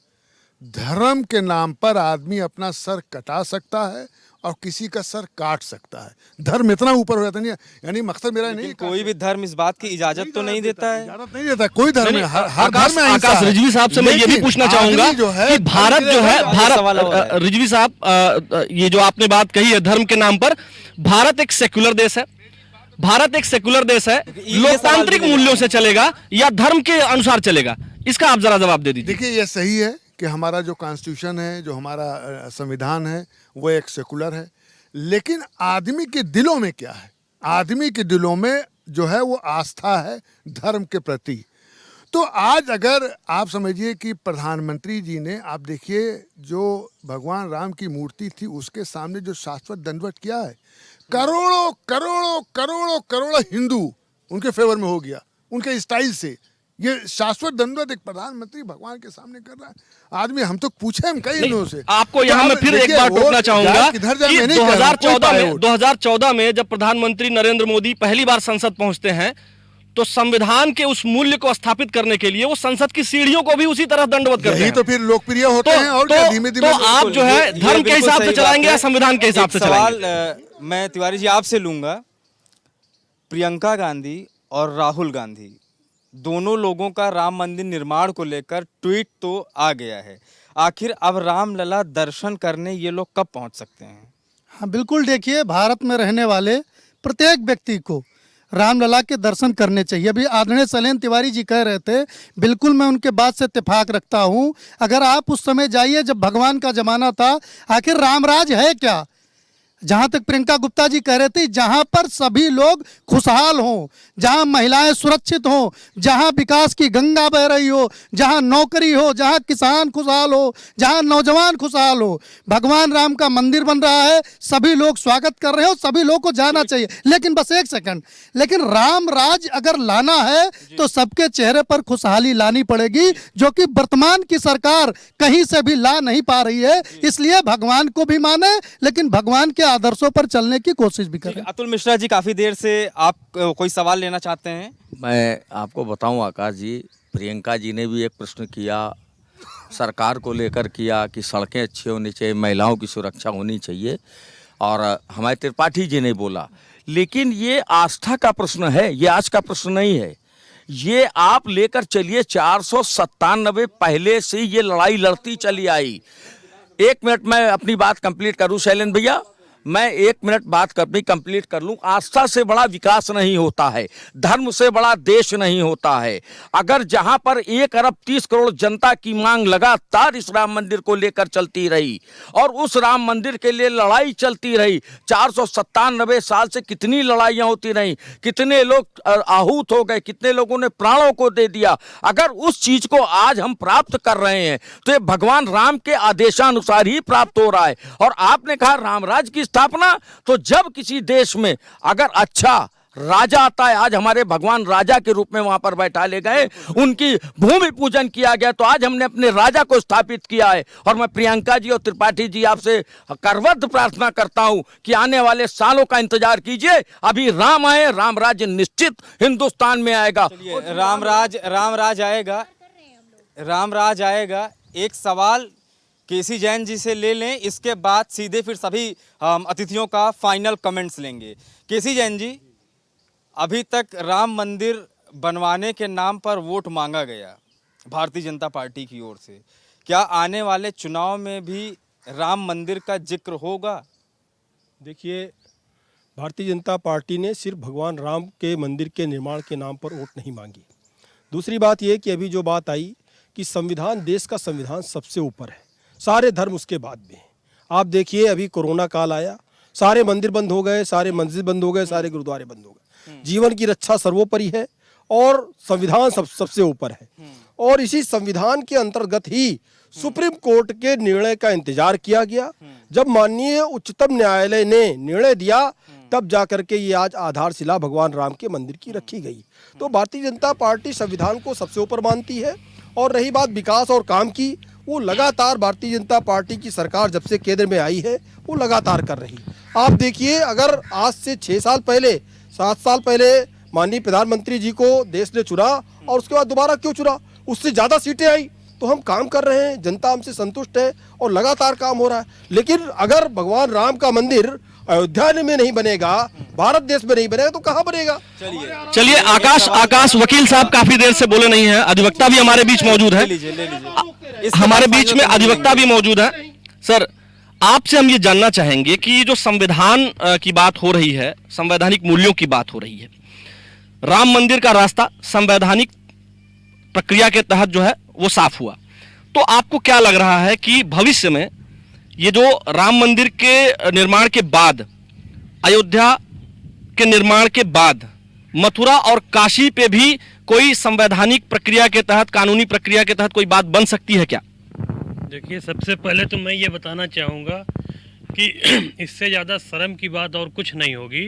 Speaker 5: धर्म के नाम पर आदमी अपना सर कटा सकता है और किसी का सर काट सकता है। धर्म इतना ऊपर हो जाता नहीं है, यानी मकसद मेरा नहीं,
Speaker 1: कोई भी धर्म इस बात की इजाजत तो नहीं देता है,
Speaker 5: इजाजत नहीं देता कोई धर्म है, हर धर्म में
Speaker 6: आकाश रिजवी साहब से मैं ये भी पूछना चाहूंगा कि भारत जो है, भारत रिजवी साहब ये जो आपने बात कही है धर्म के नाम पर, भारत एक सेक्युलर देश है, भारत एक सेक्युलर देश है, लोकतांत्रिक मूल्यों से चलेगा या धर्म के अनुसार चलेगा, इसका आप जरा जवाब दे दीजिए।
Speaker 5: देखिए, ये सही है कि हमारा जो कॉन्स्टिट्यूशन है, जो हमारा संविधान है, वो एक सेकुलर है, लेकिन आदमी के दिलों में क्या है? आदमी के दिलों में जो है वो आस्था है धर्म के प्रति। तो आज अगर आप समझिए कि प्रधानमंत्री जी ने, आप देखिए जो भगवान राम की मूर्ति थी उसके सामने जो शाश्वत दंडवत किया है, करोड़ों करोड़ों करोड़ों करोड़ों हिंदू उनके फेवर में हो गया, उनके स्टाइल से। ये शाश्वत दंडवत एक प्रधानमंत्री भगवान के सामने कर रहा है आदमी। हम तो पूछे हम कई दिनों से।
Speaker 6: आपको यहाँ मैं फिर एक बार टोकना चाहूंगा कि 2014 में जब प्रधानमंत्री नरेंद्र मोदी पहली बार संसद पहुंचते हैं तो संविधान के उस मूल्य को स्थापित करने के लिए वो संसद की सीढ़ियों को भी उसी तरह दंडवत करते हैं।
Speaker 5: तो फिर लोकप्रिय होते हैं और धीमे-धीमे
Speaker 6: तो आप जो है धर्म के हिसाब से चलाएंगे या संविधान के हिसाब से चलाएंगे?
Speaker 1: सवाल मैं तिवारी जी आपसे लूंगा। प्रियंका गांधी और राहुल गांधी दोनों लोगों का राम मंदिर निर्माण को लेकर ट्वीट तो आ गया है, आखिर अब रामलला दर्शन करने ये लोग कब पहुंच सकते हैं?
Speaker 9: हाँ बिल्कुल, देखिए भारत में रहने वाले प्रत्येक व्यक्ति को रामलला के दर्शन करने चाहिए। अभी आदरणीय शैलेंद्र तिवारी जी कह रहे थे, बिल्कुल मैं उनके बात से इत्तेफाक रखता हूँ। अगर आप उस समय जाइए जब भगवान का जमाना था, आखिर रामराज है क्या? जहाँ तक प्रियंका गुप्ता जी कह रहे थे, जहाँ पर सभी लोग खुशहाल हों, जहाँ महिलाएं सुरक्षित हों, जहाँ विकास की गंगा बह रही हो, जहाँ नौकरी हो, जहाँ किसान खुशहाल हो, जहाँ नौजवान खुशहाल हो, भगवान राम का मंदिर बन रहा है, सभी लोग स्वागत कर रहे हो, सभी लोग को जाना चाहिए। लेकिन बस एक सेकंड, लेकिन राम राज अगर लाना है तो सबके चेहरे पर खुशहाली लानी पड़ेगी, जो कि वर्तमान की सरकार कहीं से भी ला नहीं पा रही है। इसलिए भगवान को भी माने, लेकिन भगवान के आदर्शों पर चलने की कोशिश भी करें।
Speaker 1: अतुल मिश्रा जी, काफी देर से आप कोई सवाल लेना चाहते हैं?
Speaker 4: मैं आपको बताऊं आकाश जी, प्रियंका जी ने भी एक प्रश्न किया, सरकार को लेकर किया कि सड़कें अच्छी होनी चाहिए, महिलाओं की सुरक्षा होनी चाहिए, और हमारे त्रिपाठी जी ने बोला। लेकिन ये आस्था का प्रश्न है, ये आज का प्रश्न नहीं है। ये आप लेकर चलिए 497 पहले से ये लड़ाई लड़ती चली आई। एक मिनट मैं अपनी बात कंप्लीट करूं शैलेंद्र भैया, मैं 1 मिनट बात अपनी कंप्लीट कर लूं। आस्था से बड़ा विकास नहीं होता है, धर्म से बड़ा देश नहीं होता है। अगर जहां पर 1 अरब 30 करोड़ जनता की मांग लगातार इस राम मंदिर को लेकर चलती रही और उस राम मंदिर के लिए लड़ाई चलती रही, 497 साल से कितनी लड़ाइयां होती रही, कितने लोग आहूत हो गए, कितने लोगों ने प्राणों को दे दिया। अगर उस चीज को आज हम प्राप्त कर रहे हैं तो ये भगवान राम के आदेशानुसार ही प्राप्त हो रहा है। और आपने कहा रामराज की स्थापना। तो जब किसी देश में अगर अच्छा राजा आता है, आज हमारे भगवान राजा के रूप में वहां पर बैठा ले गए, उनकी भूमि पूजन किया गया, तो आज हमने अपने राजा को स्थापित किया है। और मैं प्रियंका जी और त्रिपाठी जी आपसे करबद्ध प्रार्थना करता हूं कि आने वाले सालों का इंतजार कीजिए। अभी राम आए, राम राज्य निश्चित हिंदुस्तान में आएगा।
Speaker 1: राम राज आएगा। एक सवाल केसी जैन जी से ले लें, इसके बाद सीधे फिर सभी अतिथियों का फाइनल कमेंट्स लेंगे। केसी जैन जी, अभी तक राम मंदिर बनवाने के नाम पर वोट मांगा गया भारतीय जनता पार्टी की ओर से, क्या आने वाले चुनाव में भी राम मंदिर का जिक्र होगा?
Speaker 2: देखिए, भारतीय जनता पार्टी ने सिर्फ भगवान राम के मंदिर के निर्माण के नाम पर वोट नहीं मांगी। दूसरी बात यह कि अभी जो बात आई कि संविधान, देश का संविधान सबसे ऊपर है, सारे धर्म उसके बाद में हैं। आप देखिए, अभी कोरोना काल आया, सारे मंदिर बंद हो गए, सारे मस्जिद बंद हो गए, सारे गुरुद्वारे बंद हो गए। जीवन की रक्षा सर्वोपरि है और संविधान सबसे ऊपर है। और इसी संविधान के अंतर्गत ही सुप्रीम कोर्ट के निर्णय का इंतजार किया गया। जब माननीय उच्चतम न्यायालय ने निर्णय दिया, तब जाकर के ये आज आधारशिला भगवान राम के मंदिर की रखी गई। तो भारतीय जनता पार्टी संविधान को सबसे ऊपर मानती है। और रही बात विकास और काम की, वो लगातार भारतीय जनता पार्टी की सरकार जब से केंद्र में आई है वो लगातार कर रही। आप देखिए, अगर आज से 6 साल पहले, 7 साल पहले माननीय प्रधानमंत्री जी को देश ने चुना और उसके बाद दोबारा क्यों चुना, उससे ज़्यादा सीटें आई। तो हम काम कर रहे हैं, जनता हमसे संतुष्ट है और लगातार काम हो रहा है। लेकिन अगर भगवान राम का मंदिर अयोध्या में नहीं बनेगा, भारत देश में नहीं बनेगा, तो कहाँ बनेगा?
Speaker 6: चलिए, आकाश वकील साहब काफी देर से बोले नहीं है, अधिवक्ता भी हमारे बीच मौजूद है। हमारे बीच में अधिवक्ता भी मौजूद है। सर, आपसे हम ये जानना चाहेंगे कि ये जो संविधान की बात हो रही है, संवैधानिक मूल्यों की बात हो रही है, राम मंदिर का रास्ता संवैधानिक प्रक्रिया के तहत जो है वो साफ हुआ, तो आपको क्या लग रहा है कि भविष्य में ये जो राम मंदिर के निर्माण के बाद, अयोध्या के निर्माण के बाद मथुरा और काशी पे भी कोई संवैधानिक प्रक्रिया के तहत, कानूनी प्रक्रिया के तहत कोई बात बन सकती है क्या?
Speaker 3: देखिए, सबसे पहले तो मैं ये बताना चाहूँगा कि इससे ज़्यादा शर्म की बात और कुछ नहीं होगी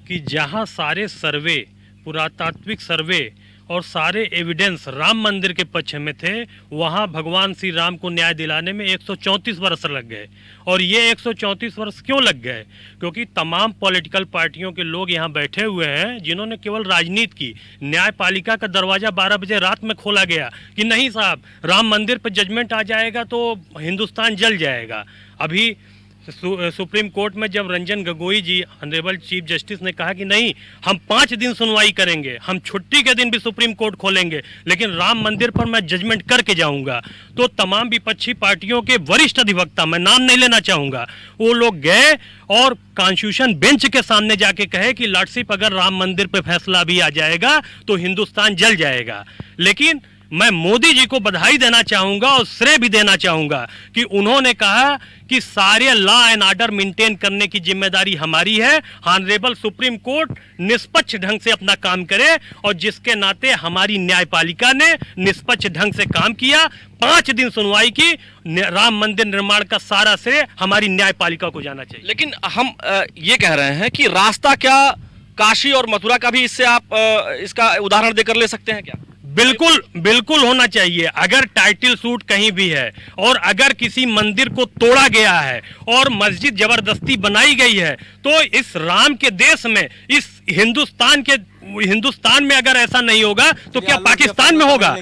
Speaker 3: कि जहाँ सारे सर्वे, पुरातात्विक सर्वे और सारे एविडेंस राम मंदिर के पक्ष में थे, वहाँ भगवान श्री राम को न्याय दिलाने में 134 वर्ष लग गए। और ये 134 वर्ष क्यों लग गए? क्योंकि तमाम पॉलिटिकल पार्टियों के लोग यहाँ बैठे हुए हैं जिन्होंने केवल राजनीति की। न्यायपालिका का दरवाज़ा 12 बजे रात में खोला गया कि नहीं साहब, राम मंदिर पर जजमेंट आ जाएगा तो हिंदुस्तान जल जाएगा। अभी सुप्रीम कोर्ट में जब रंजन गोगोई जी, ऑनरेबल चीफ जस्टिस, ने कहा कि नहीं, हम 5 दिन सुनवाई करेंगे, हम छुट्टी के दिन भी सुप्रीम कोर्ट खोलेंगे, लेकिन राम मंदिर पर मैं जजमेंट करके जाऊंगा, तो तमाम विपक्षी पार्टियों के वरिष्ठ अधिवक्ता, मैं नाम नहीं लेना चाहूंगा, वो लोग गए और कॉन्स्टिट्यूशन बेंच के सामने जाके कहे कि लॉर्डशिप, अगर राम मंदिर पर फैसला भी आ जाएगा तो हिंदुस्तान जल जाएगा। लेकिन मैं मोदी जी को बधाई देना चाहूंगा और श्रेय भी देना चाहूंगा कि उन्होंने कहा कि सारे लॉ एंड ऑर्डर मेंटेन करने की जिम्मेदारी हमारी है, ऑनरेबल सुप्रीम कोर्ट निष्पक्ष ढंग से अपना काम करे, और जिसके नाते हमारी न्यायपालिका ने निष्पक्ष ढंग से काम किया, 5 दिन सुनवाई की, राम मंदिर निर्माण का सारा श्रेय हमारी न्यायपालिका को जाना चाहिए।
Speaker 6: लेकिन हम ये कह रहे हैं कि रास्ता क्या काशी और मथुरा का भी इससे आप इसका उदाहरण देकर ले सकते हैं क्या?
Speaker 3: बिल्कुल बिल्कुल होना चाहिए। अगर टाइटल सूट कहीं भी है और अगर किसी मंदिर को तोड़ा गया है और मस्जिद जबरदस्ती बनाई गई है, तो इस राम के देश में, इस हिंदुस्तान में अगर ऐसा नहीं होगा तो क्या पाकिस्तान में होगा?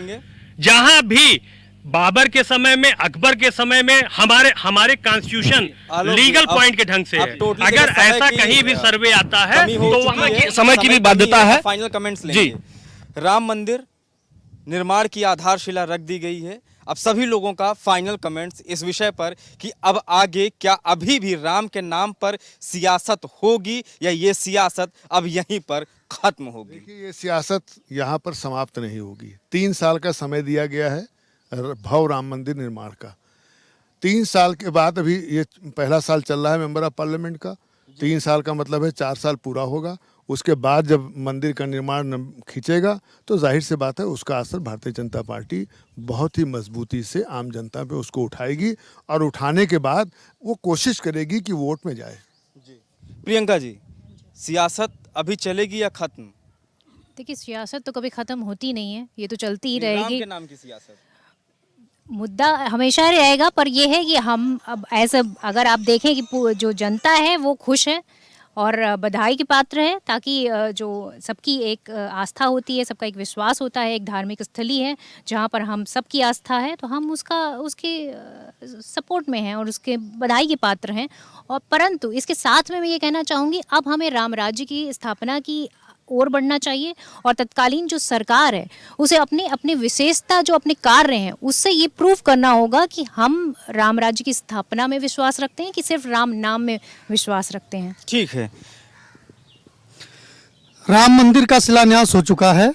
Speaker 3: जहां भी बाबर के समय में, अकबर के समय में हमारे कॉन्स्टिट्यूशन लीगल पॉइंट के ढंग से है। अगर ऐसा कहीं भी सर्वे आता है तो वहां की
Speaker 6: समय की भी बाध्यता है।
Speaker 1: फाइनल कमेंट्स लेंगे। राम मंदिर निर्माण की आधारशिला रख दी गई है। अब सभी लोगों का फाइनल कमेंट्स इस विषय पर कि अब आगे क्या अभी भी राम के नाम पर सियासत होगी या ये सियासत अब यहीं पर खत्म होगी?
Speaker 5: देखिए, ये सियासत यहाँ पर समाप्त नहीं होगी। 3 साल का समय दिया गया है भव्य राम मंदिर निर्माण का। 3 साल के बाद, अभी ये पहला साल चल रहा है मेंबर ऑफ पार्लियामेंट का, 3 साल का मतलब है 4 साल पूरा होगा। उसके बाद जब मंदिर का निर्माण खींचेगा तो जाहिर से बात है उसका असर भारतीय जनता पार्टी बहुत ही मजबूती से आम जनता पे उसको उठाएगी, और उठाने के बाद वो कोशिश करेगी कि वोट में जाए।
Speaker 1: प्रियंका जी, सियासत अभी चलेगी या खत्म?
Speaker 8: देखिए, सियासत तो कभी ख़त्म होती नहीं है, ये तो चलती ही
Speaker 1: राम
Speaker 8: रहेगी।
Speaker 1: के नाम की सियासत।
Speaker 8: मुद्दा हमेशा रहेगा, पर यह है कि हम अब ऐसा अगर आप देखें कि जो जनता है वो खुश है और बधाई के पात्र है, ताकि जो सबकी एक आस्था होती है, सबका एक विश्वास होता है, एक धार्मिक स्थली है जहाँ पर हम सबकी आस्था है, तो हम उसके सपोर्ट में हैं और उसके बधाई के पात्र हैं। और परंतु इसके साथ में मैं ये कहना चाहूँगी, अब हमें राम राज्य की स्थापना की ओर बढ़ना चाहिए और तत्कालीन जो सरकार है उसे अपने अपने विशेषता जो अपने कार्य हैं उससे ये प्रूव करना होगा कि हम राम राज्य की स्थापना में विश्वास रखते हैं कि सिर्फ राम नाम में विश्वास रखते हैं।
Speaker 1: ठीक है।
Speaker 9: राम मंदिर का शिलान्यास हो चुका है।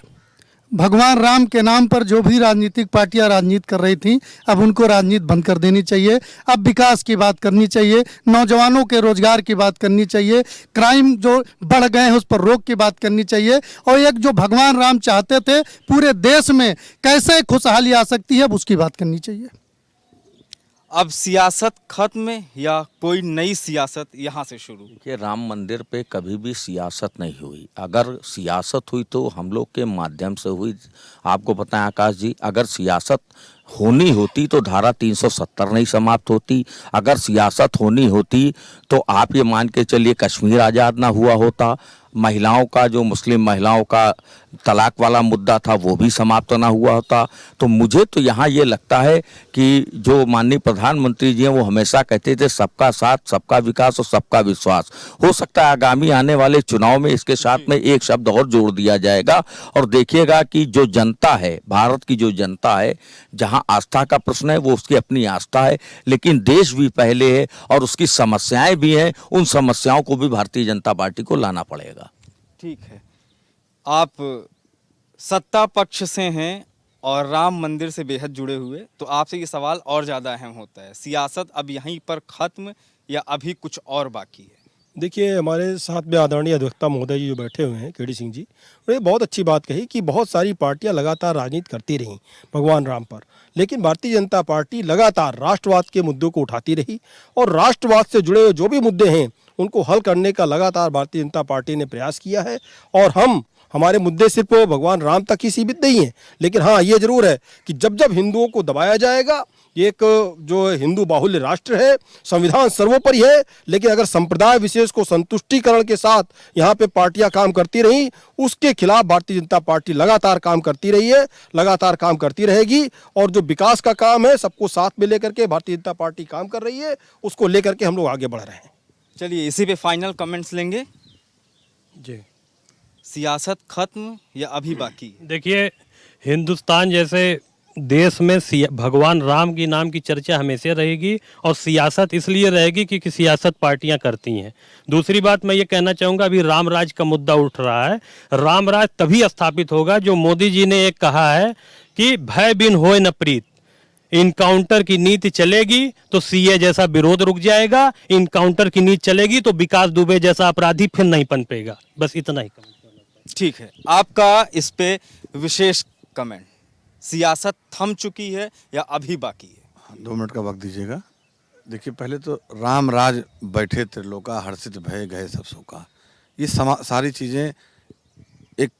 Speaker 9: भगवान राम के नाम पर जो भी राजनीतिक पार्टियां राजनीति कर रही थीं, अब उनको राजनीति बंद कर देनी चाहिए। अब विकास की बात करनी चाहिए, नौजवानों के रोजगार की बात करनी चाहिए, क्राइम जो बढ़ गए हैं उस पर रोक की बात करनी चाहिए, और एक जो भगवान राम चाहते थे पूरे देश में कैसे खुशहाली आ सकती है, अब उसकी बात करनी चाहिए।
Speaker 1: अब सियासत खत्म या कोई नई सियासत यहाँ से शुरू?
Speaker 4: कि राम मंदिर पे कभी भी सियासत नहीं हुई। अगर सियासत हुई तो हम लोग के माध्यम से हुई। आपको पता है आकाश जी, अगर सियासत होनी होती तो धारा 370 नहीं समाप्त होती। अगर सियासत होनी होती तो आप ये मान के चलिए कश्मीर आज़ाद ना हुआ होता, महिलाओं का जो मुस्लिम महिलाओं का तलाक वाला मुद्दा था वो भी समाप्त ना हुआ होता। तो मुझे तो यहाँ ये लगता है कि जो माननीय प्रधानमंत्री जी हैं वो हमेशा कहते थे सबका साथ, सबका विकास और सबका विश्वास। हो सकता है आगामी आने वाले चुनाव में इसके साथ में एक शब्द और जोड़ दिया जाएगा और देखिएगा कि जो जनता है, भारत की जो जनता है, जहाँ आस्था का प्रश्न है वो उसकी अपनी आस्था है, लेकिन देश भी पहले है और उसकी समस्याएं भी हैं। उन समस्याओं को भी भारतीय जनता पार्टी को लाना पड़ेगा।
Speaker 1: ठीक है। आप सत्ता पक्ष से हैं और राम मंदिर से बेहद जुड़े हुए, तो आपसे ये सवाल और ज़्यादा अहम होता है, सियासत अब यहीं पर खत्म या अभी कुछ और बाकी है?
Speaker 2: देखिए, हमारे साथ में आदरणीय अधिवक्ता महोदय जी जो बैठे हुए हैं, केडी सिंह जी, उन्होंने बहुत अच्छी बात कही कि बहुत सारी पार्टियां लगातार राजनीति करती रहीं भगवान राम पर, लेकिन भारतीय जनता पार्टी लगातार राष्ट्रवाद के मुद्दों को उठाती रही और राष्ट्रवाद से जुड़े हुए जो भी मुद्दे हैं उनको हल करने का लगातार भारतीय जनता पार्टी ने प्रयास किया है। और हमारे मुद्दे सिर्फ भगवान राम तक ही सीमित नहीं है, लेकिन हाँ, ये जरूर है कि जब जब हिंदुओं को दबाया जाएगा, ये एक जो हिंदू बाहुल्य राष्ट्र है, संविधान सर्वोपरि है, लेकिन अगर संप्रदाय विशेष को संतुष्टिकरण के साथ यहाँ पे पार्टियां काम करती रहीं, उसके खिलाफ भारतीय जनता पार्टी लगातार काम करती रही है, लगातार काम करती रहेगी। और जो विकास का काम है, सबको साथ में लेकर के भारतीय जनता पार्टी काम कर रही है, उसको लेकर के हम लोग आगे बढ़ रहे हैं।
Speaker 1: चलिए इसी पे फाइनल कमेंट्स लेंगे
Speaker 2: जी।
Speaker 1: सियासत खत्म या अभी बाकी?
Speaker 3: देखिए, हिंदुस्तान जैसे देश में भगवान राम की नाम की चर्चा हमेशा रहेगी और सियासत इसलिए रहेगी क्योंकि सियासत पार्टियां करती हैं। दूसरी बात मैं ये कहना चाहूँगा, अभी राम राज का मुद्दा उठ रहा है। राम राज तभी स्थापित होगा जो मोदी जी ने एक कहा है कि भय बिन होय न प्रीत। इनकाउंटर की नीति चलेगी तो सीए जैसा विरोध रुक जाएगा, इनकाउंटर की नीति चलेगी तो विकास दुबे जैसा अपराधी फिर नहीं पनपेगा। बस इतना ही कमेंट।
Speaker 1: ठीक है, आपका इस पे विशेष कमेंट, सियासत थम चुकी है या अभी बाकी है?
Speaker 7: 2 मिनट का वक्त दीजिएगा। देखिए, पहले तो राम राज बैठे त्रिलोका, हर्षित भय गए सब शोका। ये सारी चीज़ें एक,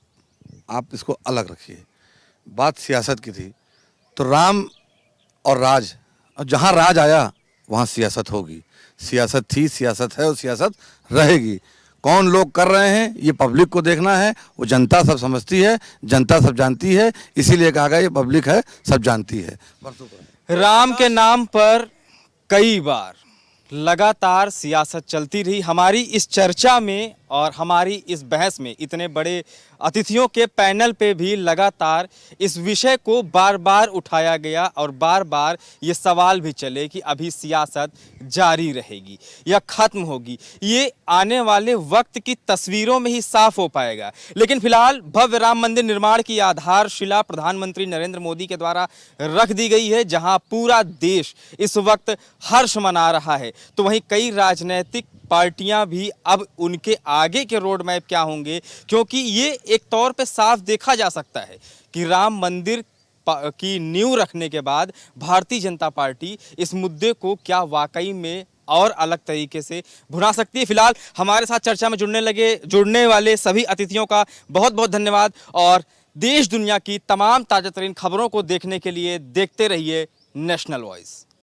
Speaker 7: आप इसको अलग रखिए। बात सियासत की थी तो राम और राज, और जहाँ राज आया वहाँ सियासत होगी। सियासत थी, सियासत है और सियासत रहेगी। कौन लोग कर रहे हैं ये पब्लिक को देखना है, वो जनता सब समझती है, जनता सब जानती है, इसीलिए कहा गया ये पब्लिक है, सब जानती है।
Speaker 1: राम के नाम पर कई बार लगातार सियासत चलती रही। हमारी इस चर्चा में और हमारी इस बहस में इतने बड़े अतिथियों के पैनल पे भी लगातार इस विषय को बार बार उठाया गया और बार बार ये सवाल भी चले कि अभी सियासत जारी रहेगी या ख़त्म होगी। ये आने वाले वक्त की तस्वीरों में ही साफ हो पाएगा। लेकिन फिलहाल भव्य राम मंदिर निर्माण की आधारशिला प्रधानमंत्री नरेंद्र मोदी के द्वारा रख दी गई है, जहां पूरा देश इस वक्त हर्ष मना रहा है। तो वहीं कई राजनीतिक पार्टियां भी अब उनके आगे के रोड मैप क्या होंगे, क्योंकि ये एक तौर पे साफ देखा जा सकता है कि राम मंदिर की नींव रखने के बाद भारतीय जनता पार्टी इस मुद्दे को क्या वाकई में और अलग तरीके से भुना सकती है। फिलहाल हमारे साथ चर्चा में जुड़ने वाले सभी अतिथियों का बहुत बहुत धन्यवाद और देश दुनिया की तमाम ताज़ा तरीन खबरों को देखने के लिए देखते रहिए नेशनल वॉइस।